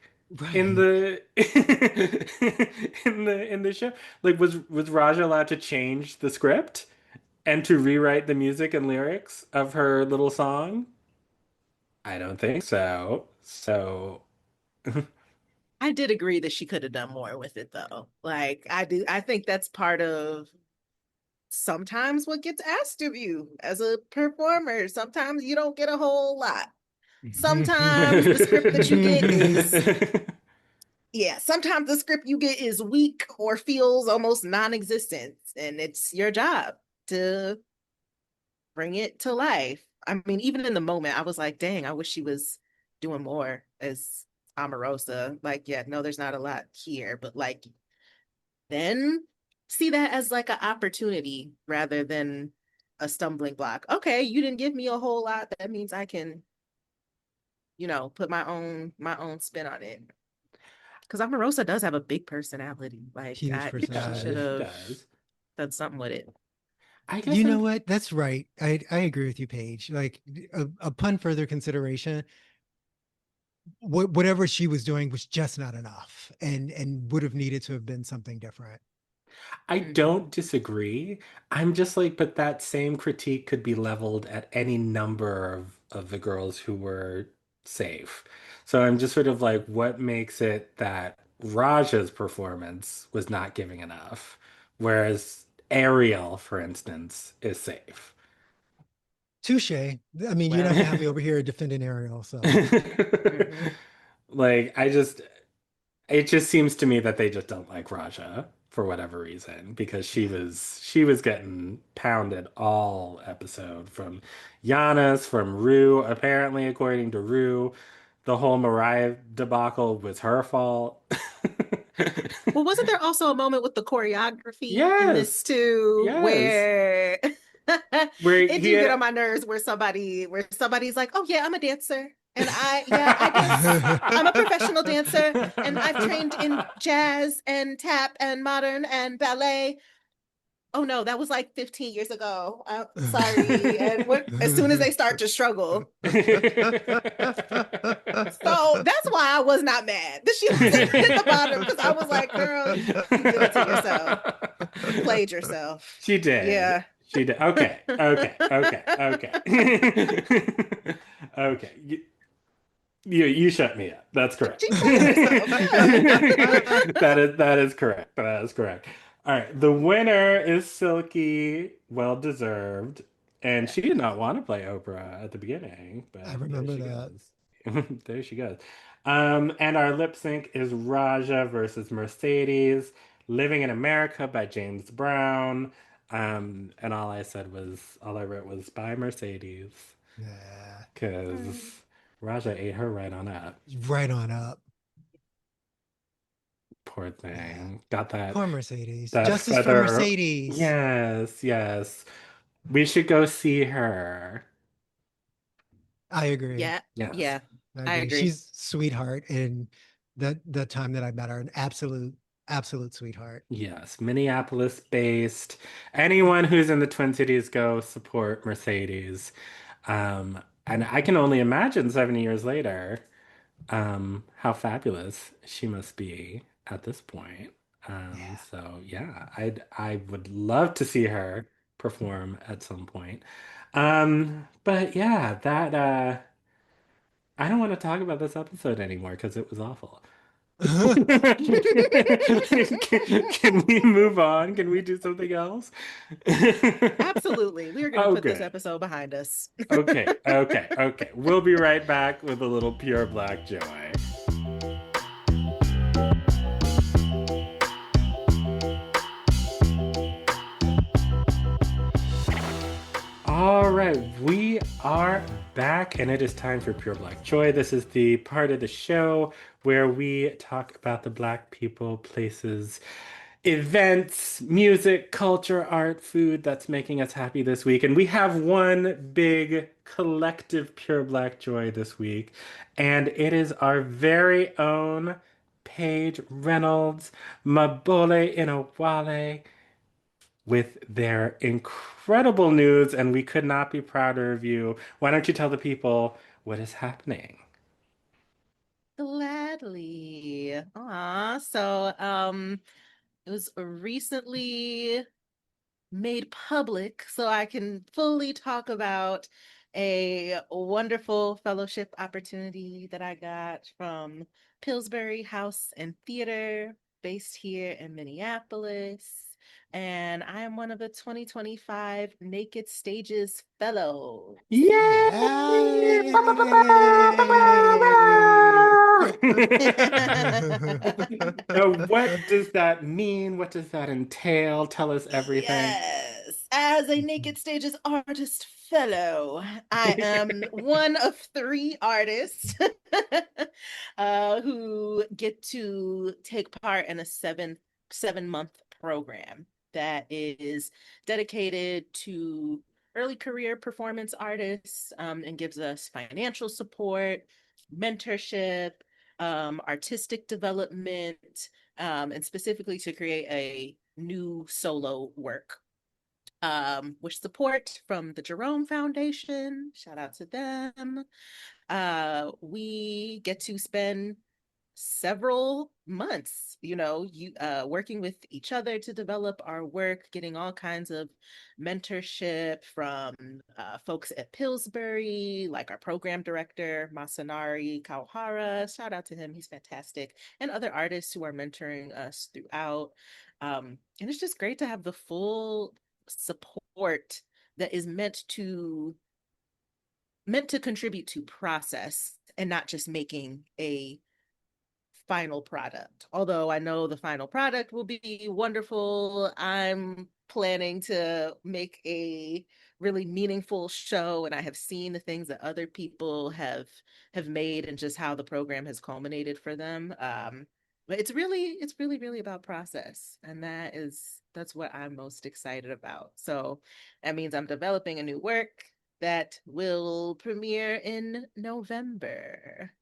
in Right. the in the show. Like, was Raja allowed to change the script and to rewrite the music and lyrics of her little song? I don't think so. So I did agree that she could have done more with it though. Like I do, I think that's part of sometimes what gets asked of you as a performer. Sometimes you don't get a whole lot. Sometimes the script that you get is, yeah, sometimes the script you get is weak or feels almost non-existent, and it's your job to bring it to life. I mean, even in the moment, I was like, dang, I wish she was doing more as Omarosa. Like, yeah, no, there's not a lot here, but like then see that as like an opportunity rather than a stumbling block. Okay, you didn't give me a whole lot. That means I can, put my own spin on it. Because Omarosa does have a big personality. Like Huge he she should does, personality. he have does. done something with it. I guess You know I'm what? That's right. I agree with you, Paige. Like upon further consideration, whatever she was doing was just not enough, and would have needed to have been something different. I Mhm. don't disagree. I'm just like, but that same critique could be leveled at any number of the girls who were safe. So I'm just sort of like, what makes it that Raja's performance was not giving enough, whereas Ariel, for instance, is safe. Touche. I mean, you're not Well, gonna have me over here defending Ariel, so mhm. Like, it just seems to me that they just don't like Raja for whatever reason because she yeah. was getting pounded all episode from Giannis, from Rue. Apparently, according to Rue, the whole Mariah debacle was her fault. Well, wasn't there also a moment with the choreography in this Yes, too, yes. where Where it he do get had on my nerves where somebody's like, "Oh yeah, I'm a dancer, and I dance. I'm a professional dancer, and I've trained in jazz and tap and modern and ballet." Oh no, that was like 15 years ago. I'm sorry. And as soon as they start to struggle, so that's why I was not mad that she was in the bottom because I was like, girl, you did it to yourself. You played yourself. She did. Yeah. She did. Okay. Okay. Okay. Okay. Okay. You shut me up. That's correct. She played herself. Yeah. That is correct. That is correct. All right. The winner is Silky, well deserved. And she did Yes. not want to play Oprah at the beginning, I but there remember she that. goes. There she goes. And our lip sync is Raja versus Mercedes, Living in America by James Brown. And all I wrote was by Mercedes, Yeah. because Raja ate her right on up. Right on up. Poor Yeah. thing. Got that Poor Mercedes. that Justice for feather. Mercedes. Yes, yes. We should go see her. I agree. Yeah. Yes. Yeah. I I agree. agree. She's sweetheart, and that time that I met her, an absolute sweetheart. Yes. Minneapolis based. Anyone who's in the Twin Cities, go support Mercedes. And I can only imagine 70 years later, how fabulous she must be at this point. Yeah. So yeah, I would love to see her perform at some point. But yeah, that I don't want to talk about this episode anymore because it was awful. Can we move on? Can we do something else? Absolutely. We are going to Oh, put this good. episode behind us. Okay. We'll be right back with a little pure black joy. All right, we are back, and it is time for Pure Black Joy. This is the part of the show where we talk about the Black people, places, events, music, culture, art, food that's making us happy this week. And we have one big collective Pure Black Joy this week, and it is our very own Paige Reynolds, Mabole Inawale with their incredible news, and we could not be prouder of you. Why don't you tell the people what is happening? Gladly. It was recently made public so I can fully talk about a wonderful fellowship opportunity that I got from Pillsbury House and Theater, based here in Minneapolis. And I am one of the 2025 Naked Stages Fellows. Yay! Ba, ba, ba, ba, Yay! Now, what does that mean? What does that entail? Tell us everything. Yes, as a Naked Stages artist fellow, I am one of three artists who get to take part in a 7-month program that is dedicated to early career performance artists, and gives us financial support, mentorship, artistic development, and specifically to create a new solo work, with support from the Jerome Foundation. Shout out to them. We get to spend several months, working with each other to develop our work, getting all kinds of mentorship from folks at Pillsbury, like our program director Masanari Kawahara. Shout out to him, he's fantastic, and other artists who are mentoring us throughout. And it's just great to have the full support that is meant to contribute to process and not just making a final product. Although I know the final product will be wonderful, I'm planning to make a really meaningful show, and I have seen the things that other people have made and just how the program has culminated for them. But it's really about process, and that's what I'm most excited about. So that means I'm developing a new work that will premiere in November.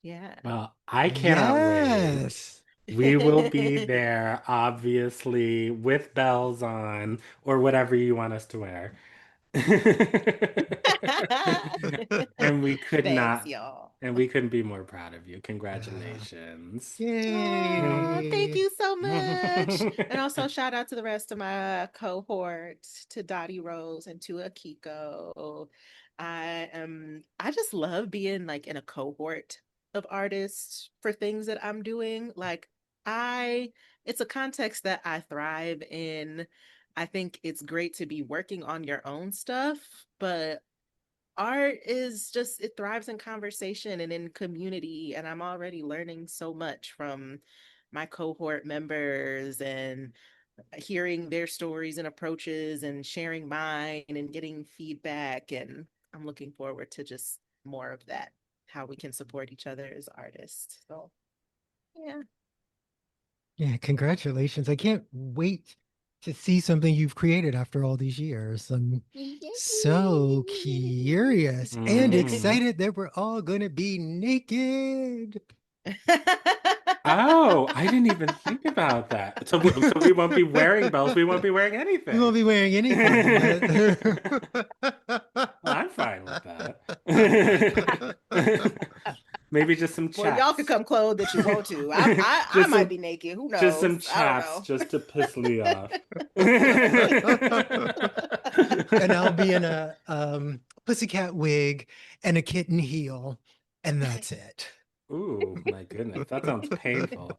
Yeah. Well, I cannot wait. Yes. We will be there, obviously, with bells on or whatever you want us to wear. And we could Thanks, not, y'all. and we couldn't be more proud of you. Congratulations. Oh, thank Yay. you so much. And also shout out to the rest of my cohort, to Dottie Rose and to Akiko. I just love being like in a cohort of artists for things that I'm doing. Like I it's a context that I thrive in. I think it's great to be working on your own stuff, but art is just, it thrives in conversation and in community, and I'm already learning so much from my cohort members, and hearing their stories and approaches and sharing mine and getting feedback, and I'm looking forward to just more of that, how we can support each other as artists. So yeah. Yeah, congratulations. I can't wait to see something you've created after all these years. I'm so curious and Mhm. excited that we're all going to be naked. Oh, I didn't even think about that. So we won't be wearing bells. We won't be wearing We won't anything. be wearing anything, but Well, I'm fine with that. Maybe just some Well, y'all could chaps. come clothed that you want to. I Just might some be naked. Who just knows? some I don't chaps know. just to piss Lee off. and I'll be in a pussycat wig and a kitten heel, and that's it. Ooh, my goodness, that sounds painful.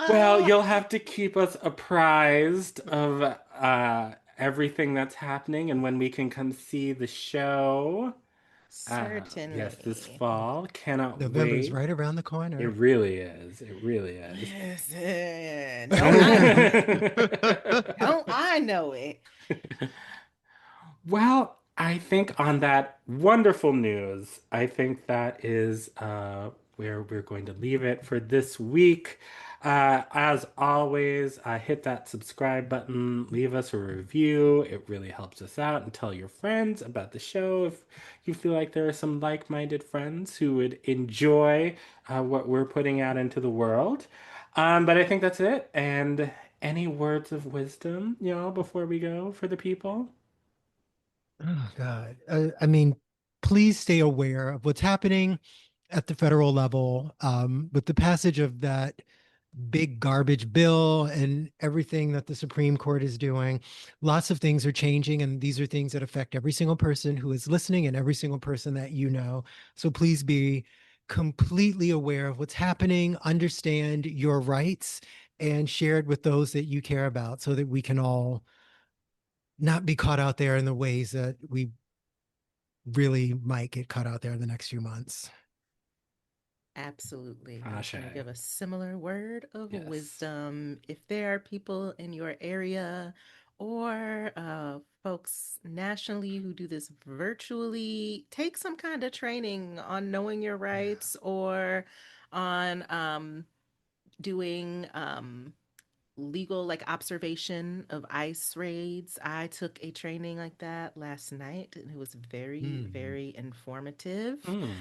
Well, you'll have to keep us apprised of everything that's happening and when we can come see the show. Yes, this Certainly. fall. Cannot November's wait. right around the It corner. really is. It really is. Listen, don't I know it? Don't I know it? Well, I think on that wonderful news, I think that is where we're going to leave it for this week. As always, hit that subscribe button, leave us a review. It really helps us out, and tell your friends about the show if you feel like there are some like-minded friends who would enjoy what we're putting out into the world. But I think that's it. And any words of wisdom, y'all, before we go for the people? Oh God. I mean, please stay aware of what's happening at the federal level with the passage of that big garbage bill and everything that the Supreme Court is doing. Lots of things are changing, and these are things that affect every single person who is listening and every single person that you know. So please be completely aware of what's happening, understand your rights, and share it with those that you care about so that we can all not be caught out there in the ways that we really might get caught out there in the next few months. Absolutely. I was Ashe. going to give a similar word of Yes. wisdom. If there are people in your area or folks nationally who do this virtually, take some kind of training on knowing your Yeah. rights or on doing legal like observation of ICE raids. I took a training like that last night and it was very, Mm. very informative. Hmm.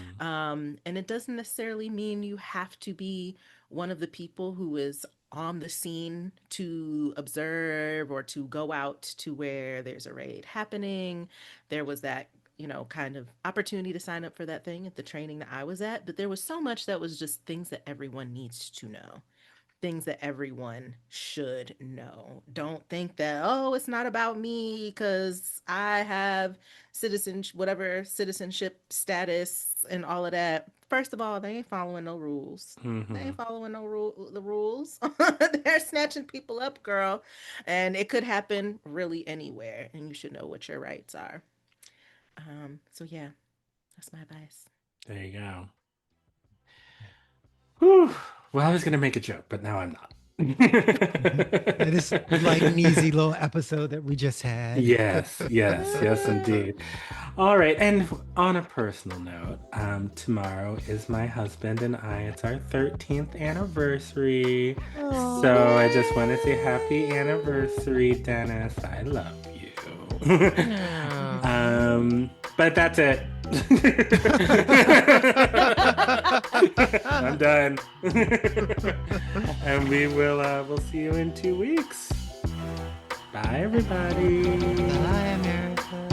And it doesn't necessarily mean you have to be one of the people who is on the scene to observe or to go out to where there's a raid happening. There was that, kind of opportunity to sign up for that thing at the training that I was at, but there was so much that was just things that everyone needs to know, things that everyone should know. Don't think that, oh, it's not about me because I have whatever citizenship status and all of that. First of all, they ain't following no rules. They Mm-hmm. ain't following the rules. They're snatching people up, girl. And it could happen really anywhere. And you should know what your rights are. So yeah, that's my advice. There you go. Whew. Well, I was gonna make a joke, but now I'm not. This light and easy little episode that we just had. Yes, yes, yes, indeed. All right, and on a personal note, tomorrow is my husband and I. It's our 13th anniversary. So I just want to say happy anniversary, Dennis. I love you. But that's it. I'm done. And we'll see you in 2 weeks. Bye, everybody. Bye, America.